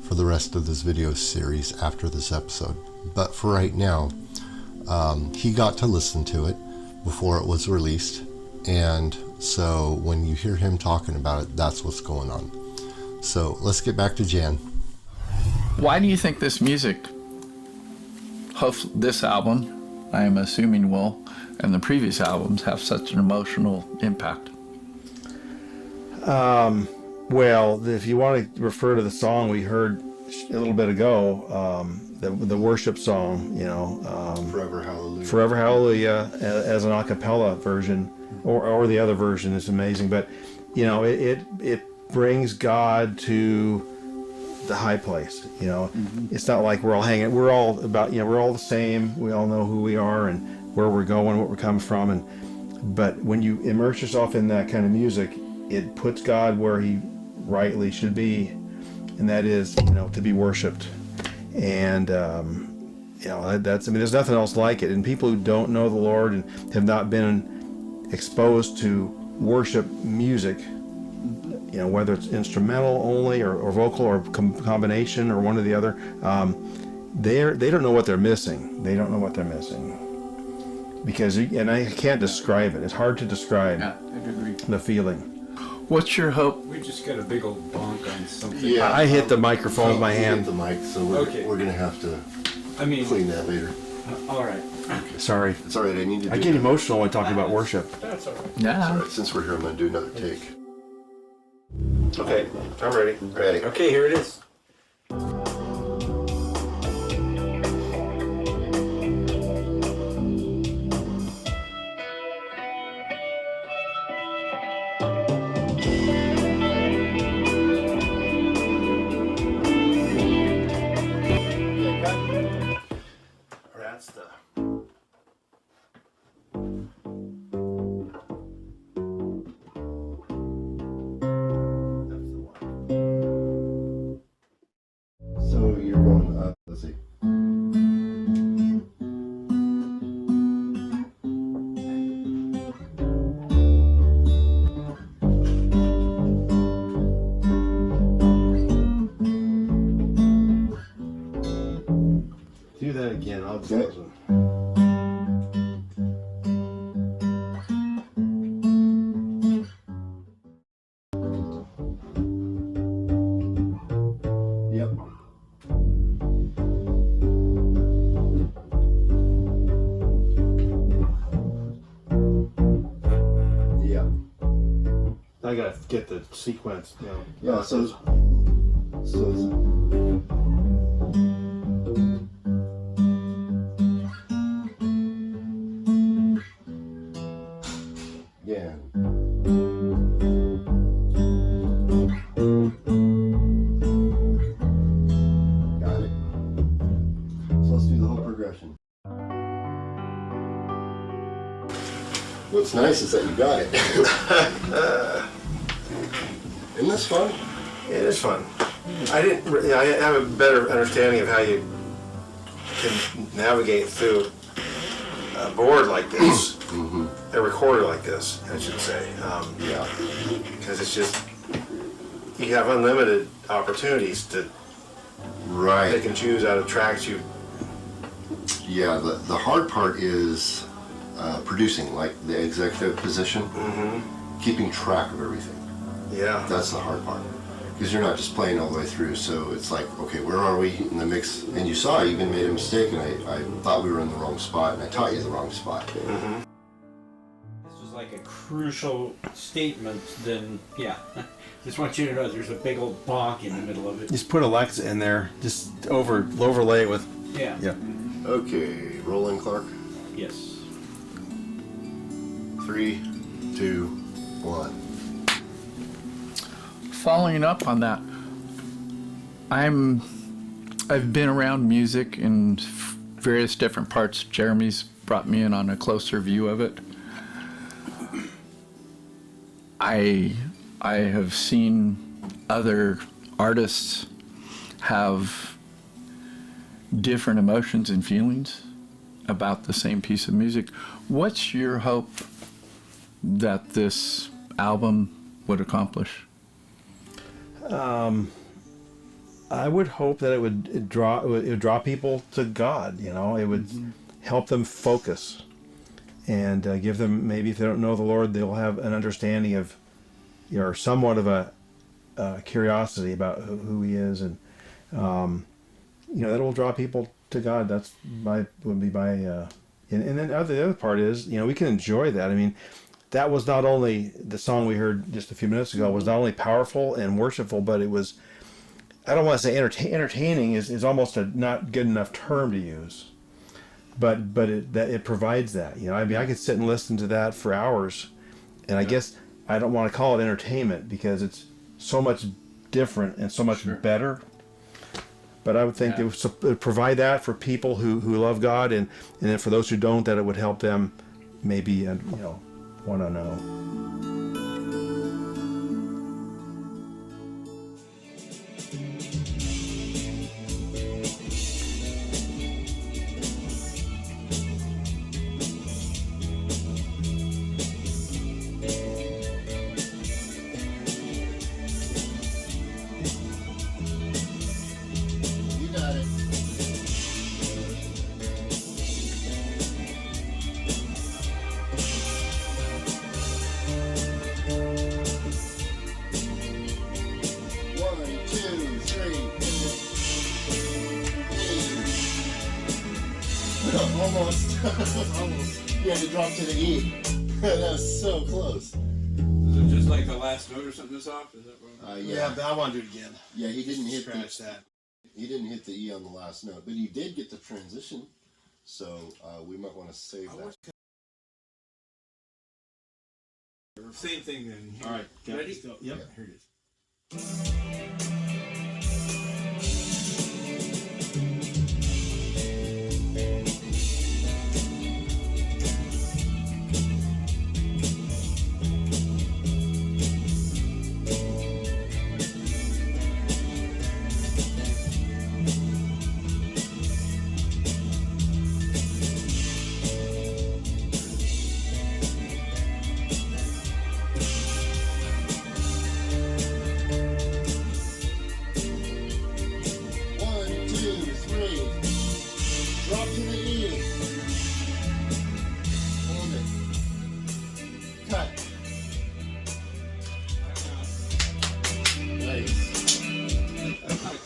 for the rest of this video series after this episode. But for right now, he got to listen to it before it was released. And so when you hear him talking about it, that's what's going on. So let's get back to Jan. Why do you think this music, this album, I am assuming will, and the previous albums have such an emotional impact? Well, if you want to refer to the song we heard a little bit ago, the worship song, Forever Hallelujah. Forever Hallelujah as an a cappella version, or the other version is amazing. But it brings God to the high place. It's not like we're all hanging. We're all about we're all the same. We all know who we are and where we're going, what we're coming from. But when you immerse yourself in that kind of music, it puts God where He rightly should be, and that is to be worshipped. And that's, I mean, there's nothing else like it. And people who don't know the Lord and have not been exposed to worship music, whether it's instrumental only or vocal or combination or one or the other, they don't know what they're missing. They don't know what they're missing. Because, and I can't describe it. It's hard to describe the feeling. What's your hope? We just got a big old bonk on something. Yeah, I hit the microphone with my You hit hand. the mic, so we're gonna have to clean that later. All right. Sorry. It's all right. I need to. I get emotional when talking about worship. That's all right. Yeah. All right, since we're here, I'm gonna do another take. Okay, I'm ready. Ready? Okay, here it is. That's the. So you're going up. Let's see. Do that again. I'll do Okay. this one. Yep. Yeah. I gotta get the sequence. Yeah. So. Yeah. Got it. So let's do the whole progression. What's nice is that you got it. Isn't this fun? It is fun. I have a better understanding of how you can navigate through a board like this, a recorder like this, I should say. Yeah. Because it's just, you have unlimited opportunities to pick Right. and choose out of tracks you. Yeah. The hard part is producing, like the executive position, keeping track of everything. Yeah. That's the hard part. Because you're not just playing all the way through, so it's like, okay, where are we in the mix? And you saw I even made a mistake, and I thought we were in the wrong spot, and I taught you the wrong spot. This was like a crucial statement, then, yeah. Just want you to know there's a big old bonk in the middle of it. Just put Alexa in there. Just overlay it with. Yeah. Yeah. Okay, rolling, Clark. Yes. 3, 2, 1. Following up on that, I've been around music in various different parts. Jeremie's brought me in on a closer view of it. I have seen other artists have different emotions and feelings about the same piece of music. What's your hope that this album would accomplish? I would hope that it would draw people to God. It would help them focus and give them, maybe if they don't know the Lord, they'll have an understanding of, or somewhat of a curiosity about who He is, and that will draw people to God. That's would be my and then the other part is we can enjoy that. I mean, that was not only the song we heard just a few minutes ago was not only powerful and worshipful, but it was, I don't want to say entertaining is almost a not good enough term to use, but it provides that. I mean, I could sit and listen to that for hours, and I guess I don't want to call it entertainment because it's so much different and so much better. But I would think it would provide that for people who love God, and then for those who don't, that it would help them maybe want to know. Almost. Almost. You had to drop to the E. That was so close. Is it just like the last note or something that's off? Is that wrong? Yeah, but I want to do it again. Yeah, he didn't hit that. He didn't hit the E on the last note, but he did get the transition. So we might want to save that. Same thing then. Here. All right. Ready? Yep. Yeah. Here it is.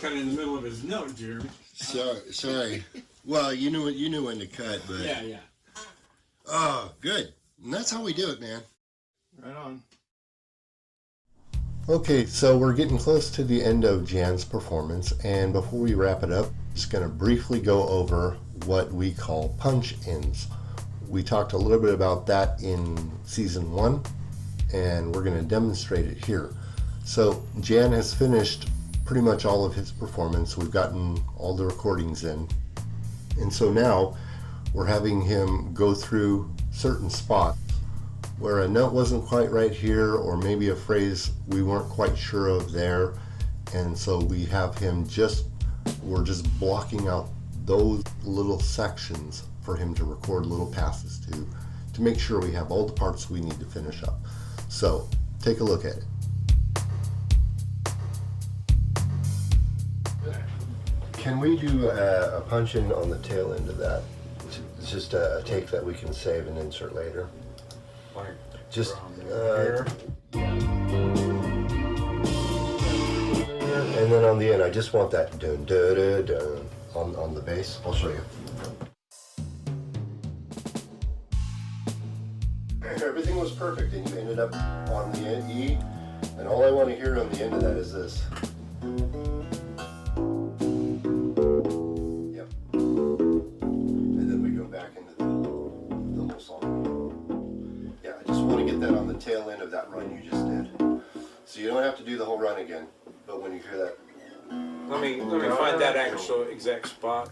Kind of in the middle of his note, Jeremy. Sorry. Well, you knew when to cut, but Yeah. oh, good. And that's how we do it, man. Right on. Okay, so we're getting close to the end of Jan's performance, and before we wrap it up, I'm just going to briefly go over what we call punch-ins. We talked a little bit about that in season 1, and we're going to demonstrate it here. So Jan has finished pretty much all of his performance. We've gotten all the recordings in, and so now we're having him go through certain spots where a note wasn't quite right here, or maybe a phrase we weren't quite sure of there, and so we have him we're just blocking out those little sections for him to record little passes to make sure we have all the parts we need to finish up. So take a look at it. Can we do a punch in on the tail end of that? It's just a take that we can save and insert later. Like Just here. and then on the end, I just want that dun dun dun dun on the bass. I'll show you. Everything was perfect, and you ended up on the end E, and all I want to hear on the end of that is this. Yep. And then we go back into the whole song. Yeah, I just want to get that on the tail end of that run you just did. So you don't have to do the whole run again, but when you hear that. Let me find that actual exact spot.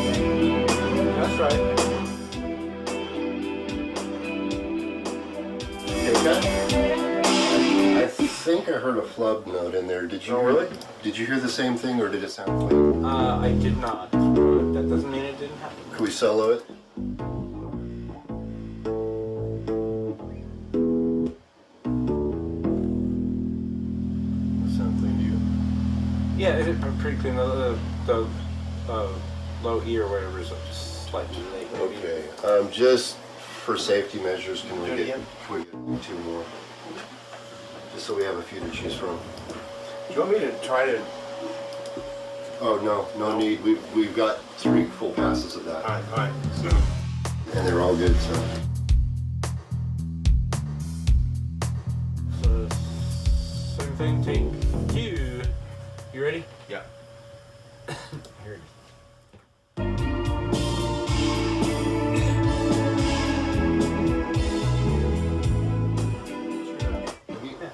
That's right. Okay, cut. I think I heard a flub note in there. Did you? Oh, really? Did you hear the same thing, or did it sound clean? I did not. That doesn't mean it didn't happen. Can we solo it? Sound clean to you? Yeah, it's pretty clean. The low E or whatever is slightly late. Maybe. Okay. Just for safety measures, can we Do it get again? two more? Just so we have a few to choose from. Do you want me to try to? Oh no need. We've got 3 full passes of that, All right. So. and they're all good. So. So, same thing, take 2. You ready? Yeah. Here it is.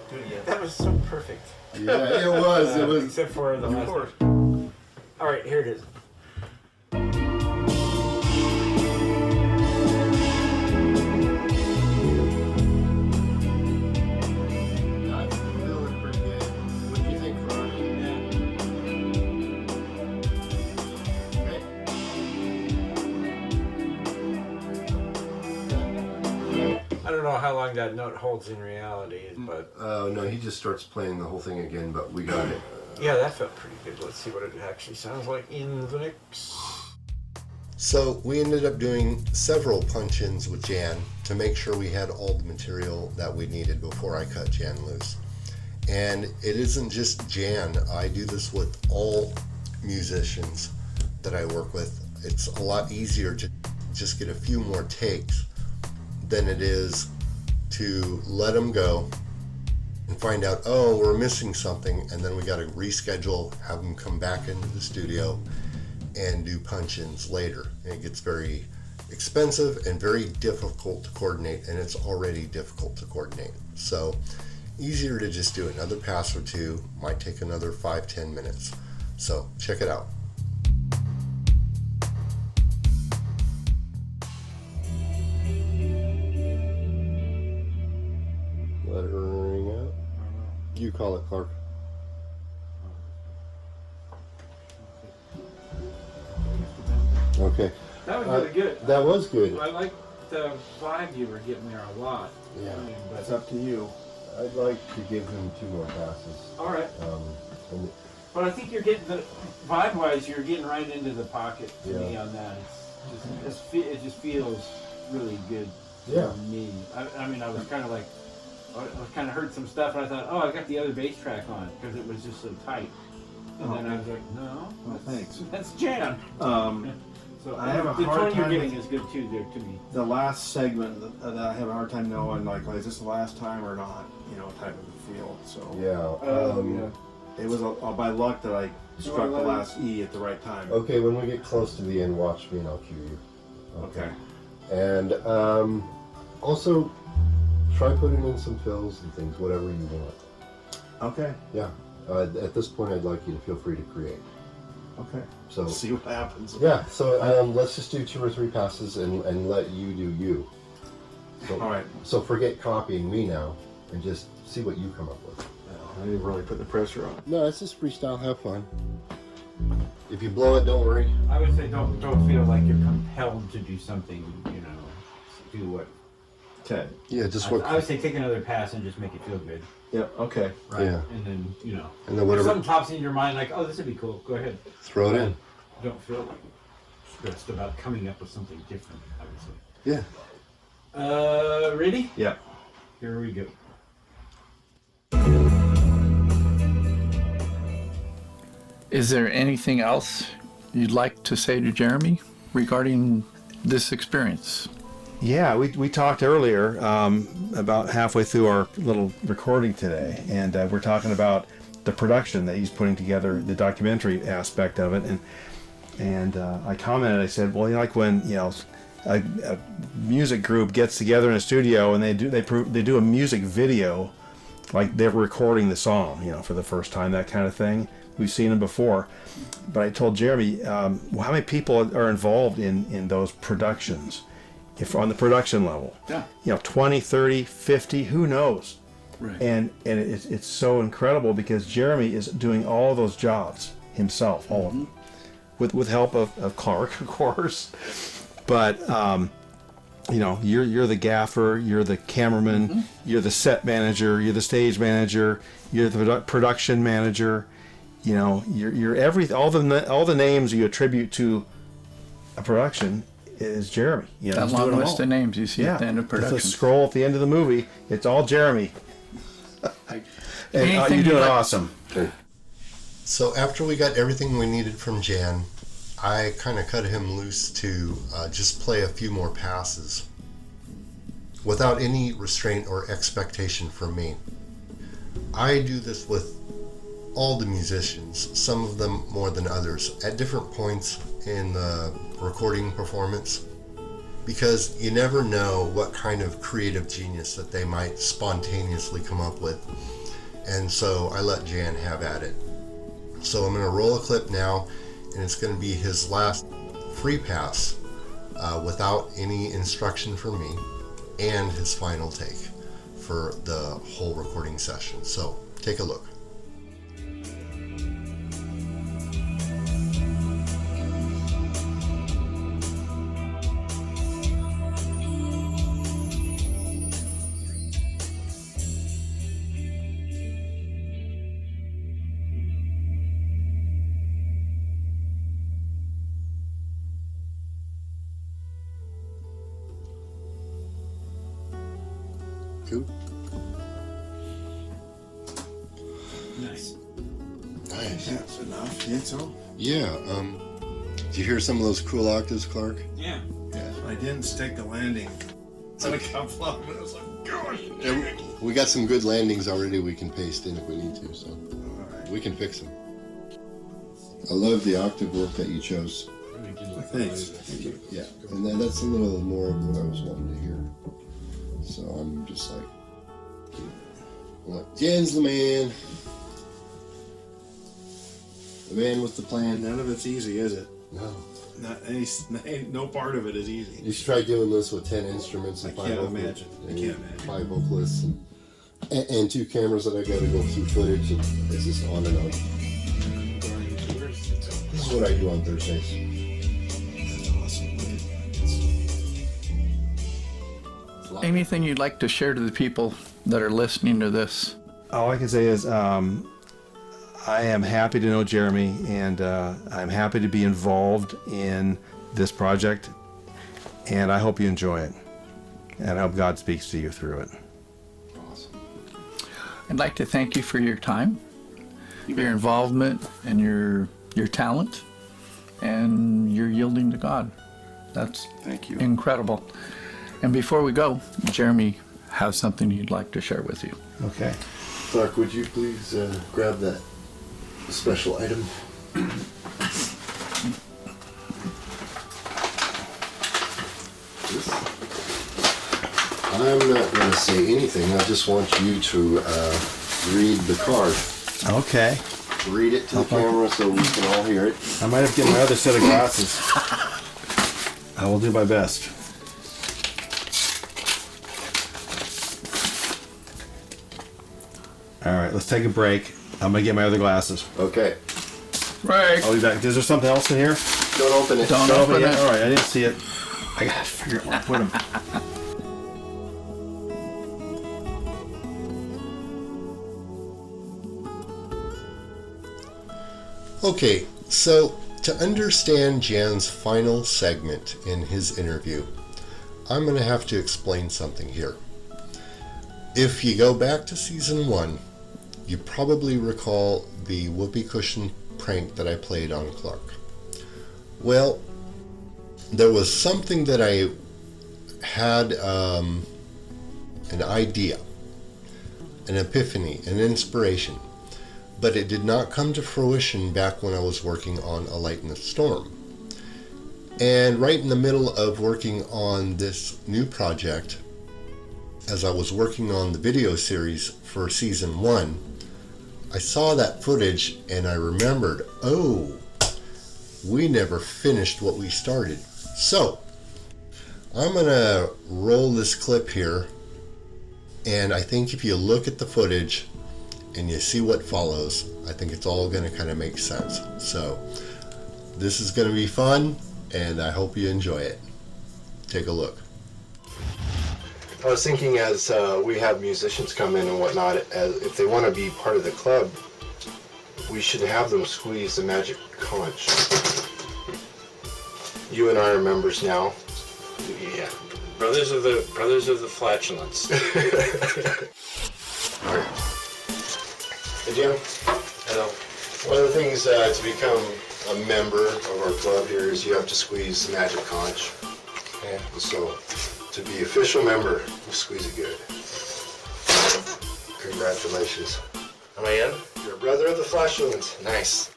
Do it again. That was so perfect. Yeah, it was. It was. Except for the last course. one. All right, here it is. That's feeling pretty good. What do you think, Ron? Okay. I don't know how long that note holds in reality, but Oh no, he just starts playing the whole thing again, but we got it. yeah, that felt pretty good. Let's see what it actually sounds like in the mix. So we ended up doing several punch-ins with Jan to make sure we had all the material that we needed before I cut Jan loose. And it isn't just Jan. I do this with all musicians that I work with. It's a lot easier to just get a few more takes than it is to let them go and find out, oh, we're missing something, and then we got to reschedule, have them come back into the studio and do punch-ins later. And it gets very expensive and very difficult to coordinate, and it's already difficult to coordinate. So easier to just do another pass or two, might take another 5-10 minutes. So check it out. Let her ring out. You call it, Clark. Okay. That was really good. That was good. I like the vibe you were getting there a lot. Yeah. But It's up to you. I'd like to give him 2 more passes. all right. And But I think you're getting the vibe-wise, you're getting right into the pocket to me Yeah. on that. It just feels really good Yeah. to me. I mean, I was kind of like, I was kind of heard some stuff, and I thought, oh, I got the other bass track on because it was just so tight. And then I was like, no, Oh, thanks. that's Jan. So I have a the hard tone you're time giving with- is good too, there to me. The last segment that I have a hard time knowing, like, is this the last time or not? You know, type of a feel. So yeah. it was by luck that I struck the let last E at the right time. Okay, when we get close to the end, watch me and I'll cue you. Okay. And also, try putting in some fills and things, whatever you want. Okay. Yeah. At this point, I'd like you to feel free to create. Okay. So See what happens. yeah. So let's just do 2 or 3 passes and let you do you. So, All right. So forget copying me now and just see what you come up with. I didn't really put the pressure on. No, it's just freestyle. Have fun. If you blow it, don't worry. I would say don't feel like you're compelled to do something, you know, do what. Okay. Yeah, just I what. would say take another pass and just make it feel good. Yep. Okay. Right. Yeah. And then, you know, And then if whatever. something pops in your mind like, oh, this would be cool, go ahead. Throw it in. Don't feel stressed about coming up with something different, I would say. Yeah. Ready? Yeah. Here we go. Is there anything else you'd like to say to Jeremie regarding this experience? Yeah, we talked earlier about halfway through our little recording today, and we're talking about the production that he's putting together, the documentary aspect of it, and I commented. I said, well, you know, like when a music group gets together in a studio and they do a music video, like they're recording the song, you know, for the first time, that kind of thing. We've seen them before, but I told Jeremie, how many people are involved in those productions? If on the production level, Yeah. 20, 30, 50, who knows? Right. And it's so incredible because Jeremie is doing all those jobs himself, all of them, with help of Clark, of course. But you're the gaffer, you're the cameraman, you're the set manager, you're the stage manager, you're the production manager. You're everything. All the names you attribute to a production is Jeremie. That he's long doing them list all. of names you see at the end of The production. scroll at the end of the movie, it's all Jeremie. And Anything you're doing you'd like- awesome. So after we got everything we needed from Jan, I kind of cut him loose to just play a few more passes without any restraint or expectation from me. I do this with all the musicians, some of them more than others, at different points in the recording performance, because you never know what kind of creative genius that they might spontaneously come up with. And so I let Jan have at it. So I'm going to roll a clip now, and it's going to be his last free pass without any instruction from me, and his final take for the whole recording session. So take a look. Cool. Nice. Nice. That's enough. You think so? Yeah. Did you hear some of those cool octaves, Clark? Yeah. Yeah. I didn't stick the landing on a couple of them. It was like, gosh. Yeah, we got some good landings already we can paste in if we need to, so Alright. we can fix them. I love the octave work that you chose. Thanks. Yeah, and that's a little more of what I was wanting to hear. So I'm just like, Jan's the man. The man with the plan. None of it's easy, is it? No. No part of it is easy. You should try doing this with 10 instruments and I 5 can't vocalists. imagine. I And can't imagine. 5 vocalists and 2 cameras that I got to go through footage, and it's just on and on. This is what I do on Thursdays. That's awesome. Anything you'd like to share to the people that are listening to this? All I can say is I am happy to know Jeremie, and I'm happy to be involved in this project, and I hope you enjoy it, and I hope God speaks to you through it. Awesome. I'd like to thank you for your time, your involvement, and your talent, and your yielding to God. That's Thank you. incredible. And before we go, Jeremie has something he'd like to share with you. Okay. Clark, would you please grab that special item? I'm not going to say anything. I just want you to read the card. Okay. Read it to the camera so we can all hear it. I might have to get my other set of glasses. I will do my best. All right, let's take a break. I'm gonna get my other glasses. Okay. Right. I'll be back. Is there something else in here? Don't open it. Don't open it. All right, I didn't see it. I gotta figure out where to put them. Okay, so to understand Jan's final segment in his interview, I'm going to have to explain something here. If you go back to season 1, you probably recall the whoopee cushion prank that I played on Clark. Well, there was something that I had an idea, an epiphany, an inspiration, but it did not come to fruition back when I was working on A Light in the Storm. And right in the middle of working on this new project, as I was working on the video series for season 1, I saw that footage and I remembered, oh, we never finished what we started. So, I'm gonna roll this clip here, and I think if you look at the footage and you see what follows, I think it's all gonna kind of make sense. So, this is gonna be fun, and I hope you enjoy it. Take a look. I was thinking, as we have musicians come in and whatnot, as if they want to be part of the club, we should have them squeeze the magic conch. You and I are members now. Yeah. Brothers of the flatulence. Alright. Hey Jim. Hello. One of the things to become a member of our club here is you have to squeeze the magic conch. Yeah. So, to be official member, you squeeze it good. Congratulations. Am I in? You're a brother of the flatulence. Nice.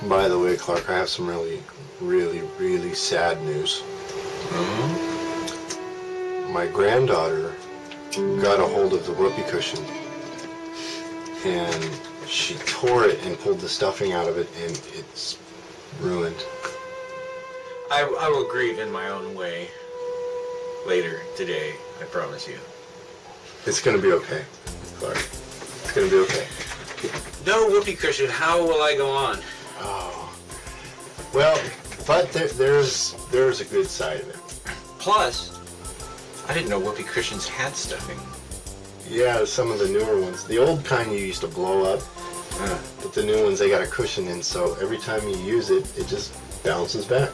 By the way, Clark, I have some really sad news. My granddaughter got a hold of the whoopee cushion and she tore it and pulled the stuffing out of it, and it's ruined. I will grieve in my own way later today, I promise you. It's gonna be okay, Clark. It's gonna be okay. No whoopee cushion, how will I go on? Oh. Well, but there's a good side of it. Plus, I didn't know whoopee cushions had stuffing. Yeah, some of the newer ones. The old kind you used to blow up, but the new ones, they got a cushion in, so every time you use it, it just bounces back.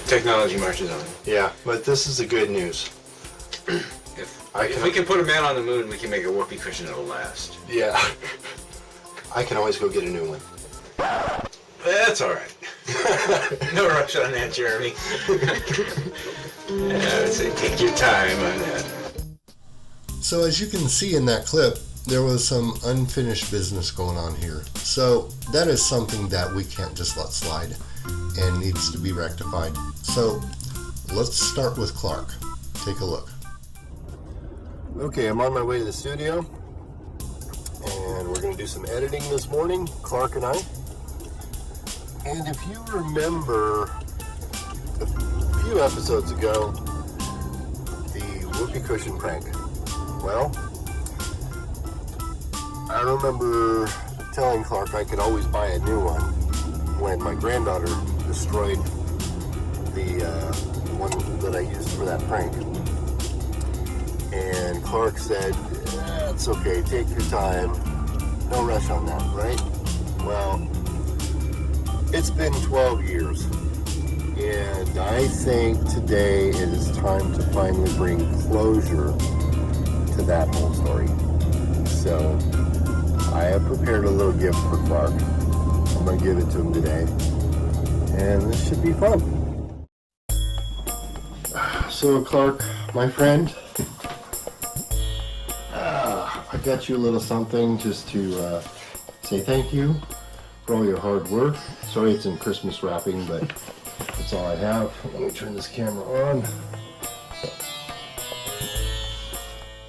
Technology marches on. Yeah, but this is the good news. If we can put a man on the moon, we can make a whoopee cushion that'll last. Yeah. I can always go get a new one. That's all right. No rush on that, Jeremy. Yeah, I'd say take your time on that. So as you can see in that clip, there was some unfinished business going on here. So that is something that we can't just let slide and needs to be rectified. So let's start with Clark. Take a look. Okay, I'm on my way to the studio, and we're going to do some editing this morning, Clark and I. And if you remember a few episodes ago, the whoopee cushion prank, well, I remember telling Clark I could always buy a new one when my granddaughter destroyed the one that I used for that prank. And Clark said, it's okay, take your time, no rush on that, right? Well, it's been 12 years, and I think today it is time to finally bring closure to that whole story. So, I have prepared a little gift for Clark. I'm going to give it to him today, and this should be fun. So, Clark, my friend, I got you a little something just to say thank you for all your hard work. Sorry it's in Christmas wrapping, but that's all I have. Let me turn this camera on.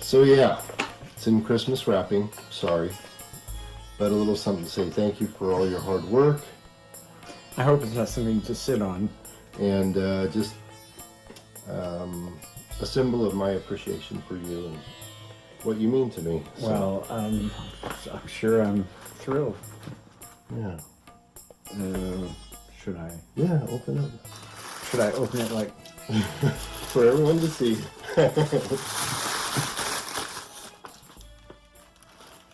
So yeah, it's in Christmas wrapping, sorry. But a little something to say thank you for all your hard work. I hope it's not something to sit on. And just a symbol of my appreciation for you and what you mean to me. So. Well, I'm sure I'm thrilled. Yeah. Should I? Yeah, open up. Should I open it like for everyone to see?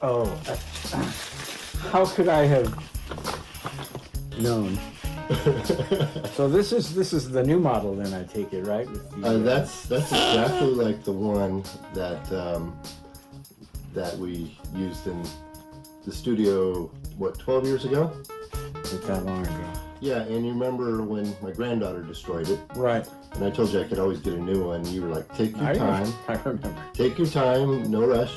Oh, how could I have known? So this is the new model, then I take it, right? With the, that's exactly like the one that that we used in the studio. What, 12 years ago? Not that long ago. Yeah, and you remember when my granddaughter destroyed it? Right. And I told you I could always get a new one. You were like, take your time. I remember. Take your time, no rush.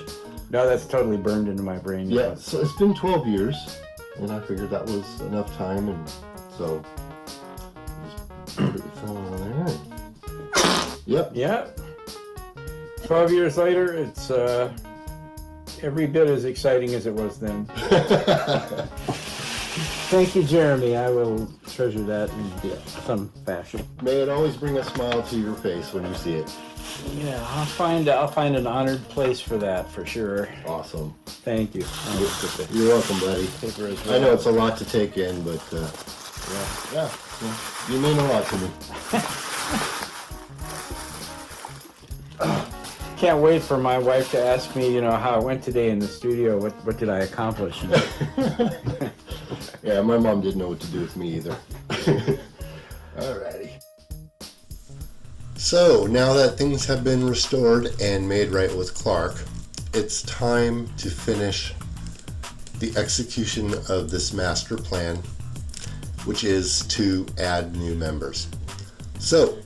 No, that's totally burned into my brain. Yeah, so it's been 12 years, and I figured that was enough time, and so just put your phone on there. Yep. Yep. 12 years later, it's every bit as exciting as it was then. Thank you, Jeremy. I will treasure that in some fashion. May it always bring a smile to your face when you see it. Yeah, I'll find an honored place for that for sure. Awesome. Thank you. You're welcome, buddy. Paper as well. I know it's a lot to take in, but yeah, you mean a lot to me. Can't wait for my wife to ask me, how it went today in the studio. What did I accomplish? Yeah, my mom didn't know what to do with me either. Alrighty. So, now that things have been restored and made right with Clark, it's time to finish the execution of this master plan, which is to add new members. So,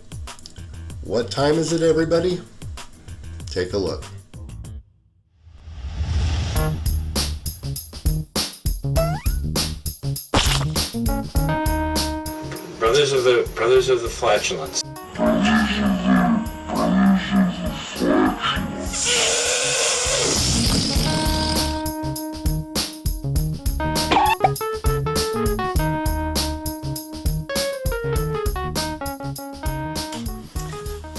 what time is it, everybody? Take a look. Brothers of the Flatulence.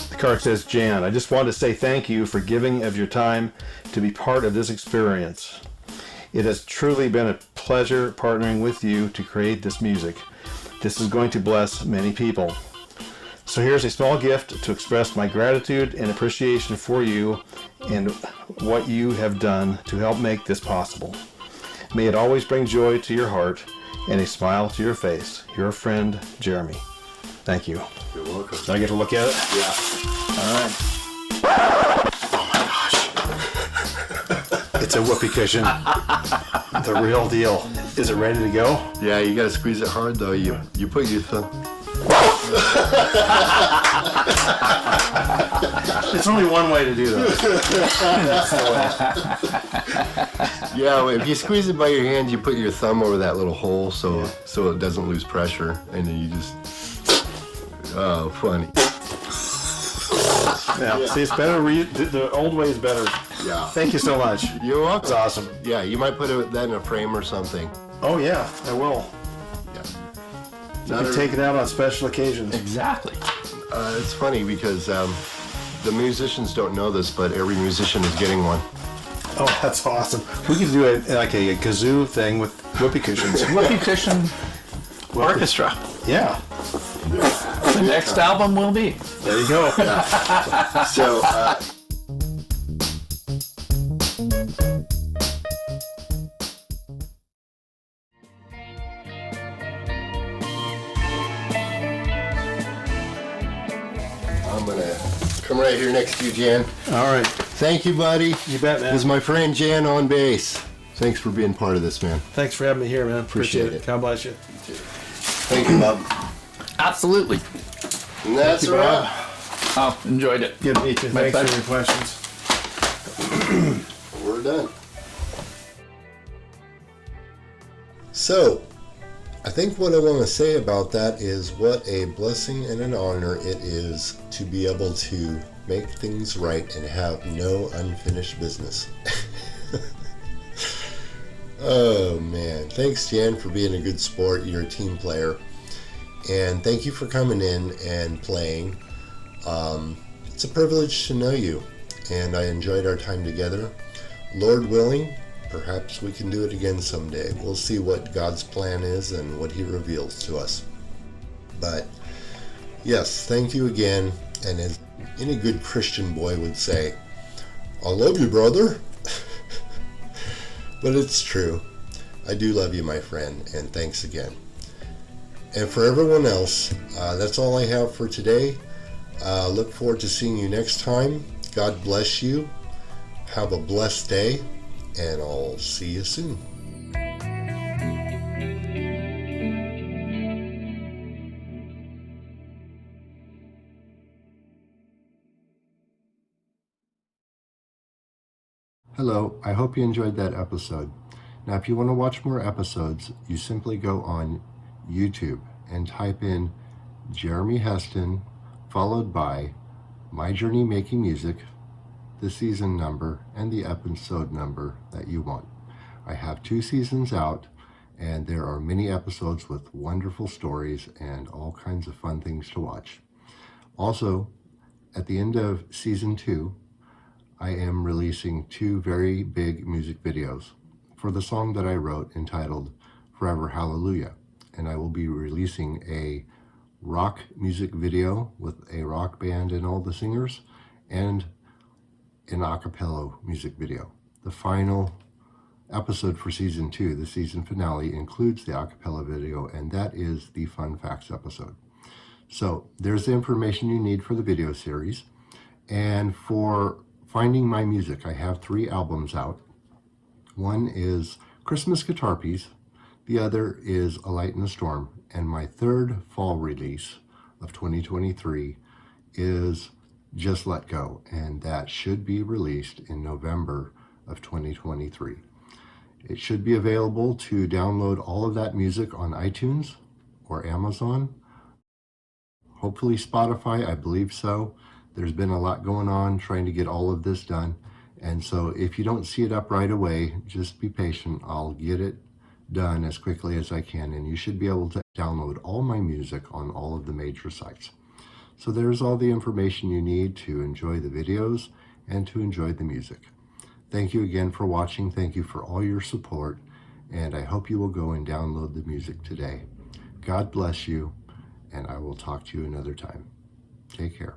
The card says, Jan, I just want to say thank you for giving of your time to be part of this experience. It has truly been a pleasure partnering with you to create this music. This is going to bless many people. So here's a small gift to express my gratitude and appreciation for you and what you have done to help make this possible. May it always bring joy to your heart and a smile to your face. Your friend, Jeremy. Thank you. You're welcome. Did I get to look at it? Yeah. All right. It's a whoopee cushion. The real deal. Is it ready to go? Yeah, you gotta squeeze it hard though. You put your thumb. It's only one way to do that. Yeah, if you squeeze it by your hand, you put your thumb over that little hole so it doesn't lose pressure, and then you just. Oh, funny. Yeah, see, it's better. The old way is better. Yeah. Thank you so much. You're welcome. It's awesome. Yeah, you might put that in a frame or something. Oh yeah, I will. Yeah. You can take it out on special occasions. Exactly. It's funny because the musicians don't know this, but every musician is getting one. Oh, that's awesome. We could do it like a kazoo thing with whoopee cushions. Whoopee cushion orchestra. Yeah. The next album will be. There you go. So. I'm gonna come right here next to you, Jan. All right. Thank you, buddy. You bet, man. This is my friend Jan on bass. Thanks for being part of this, man. Thanks for having me here, man. Appreciate it. God bless you. Thank you, Bob. Absolutely. And that's a wrap. Oh, enjoyed it. Good to meet you. My Thanks pleasure. for your questions. We're done. So, I think what I want to say about that is what a blessing and an honor it is to be able to make things right and have no unfinished business. Oh man, thanks Jan for being a good sport. You're a team player, and thank you for coming in and playing. It's a privilege to know you, and I enjoyed our time together. Lord willing, perhaps we can do it again someday. We'll see what God's plan is and what He reveals to us. But yes, thank you again, and as any good Christian boy would say, I love you, brother. But it's true. I do love you, my friend, and thanks again. And for everyone else, that's all I have for today. Look forward to seeing you next time. God bless you. Have a blessed day, and I'll see you soon. Hello, I hope you enjoyed that episode. Now, if you want to watch more episodes, you simply go on YouTube and type in Jeremie Heston, followed by My Journey Making Music, the season number, and the episode number that you want. I have 2 seasons out, and there are many episodes with wonderful stories and all kinds of fun things to watch. Also, at the end of season 2, I am releasing 2 very big music videos for the song that I wrote entitled Forever Hallelujah. And I will be releasing a rock music video with a rock band and all the singers, and an a cappella music video. The final episode for season 2, the season finale, includes the a cappella video, and that is the Fun Facts episode. So there's the information you need for the video series. And for finding my music, I have 3 albums out. One is Christmas Guitar Piece, the other is A Light in the Storm, and my 3rd fall release of 2023 is Just Let Go, and that should be released in November of 2023. It should be available to download all of that music on iTunes or Amazon. Hopefully Spotify, I believe so. There's been a lot going on trying to get all of this done. And so if you don't see it up right away, just be patient. I'll get it done as quickly as I can. And you should be able to download all my music on all of the major sites. So there's all the information you need to enjoy the videos and to enjoy the music. Thank you again for watching. Thank you for all your support. And I hope you will go and download the music today. God bless you, and I will talk to you another time. Take care.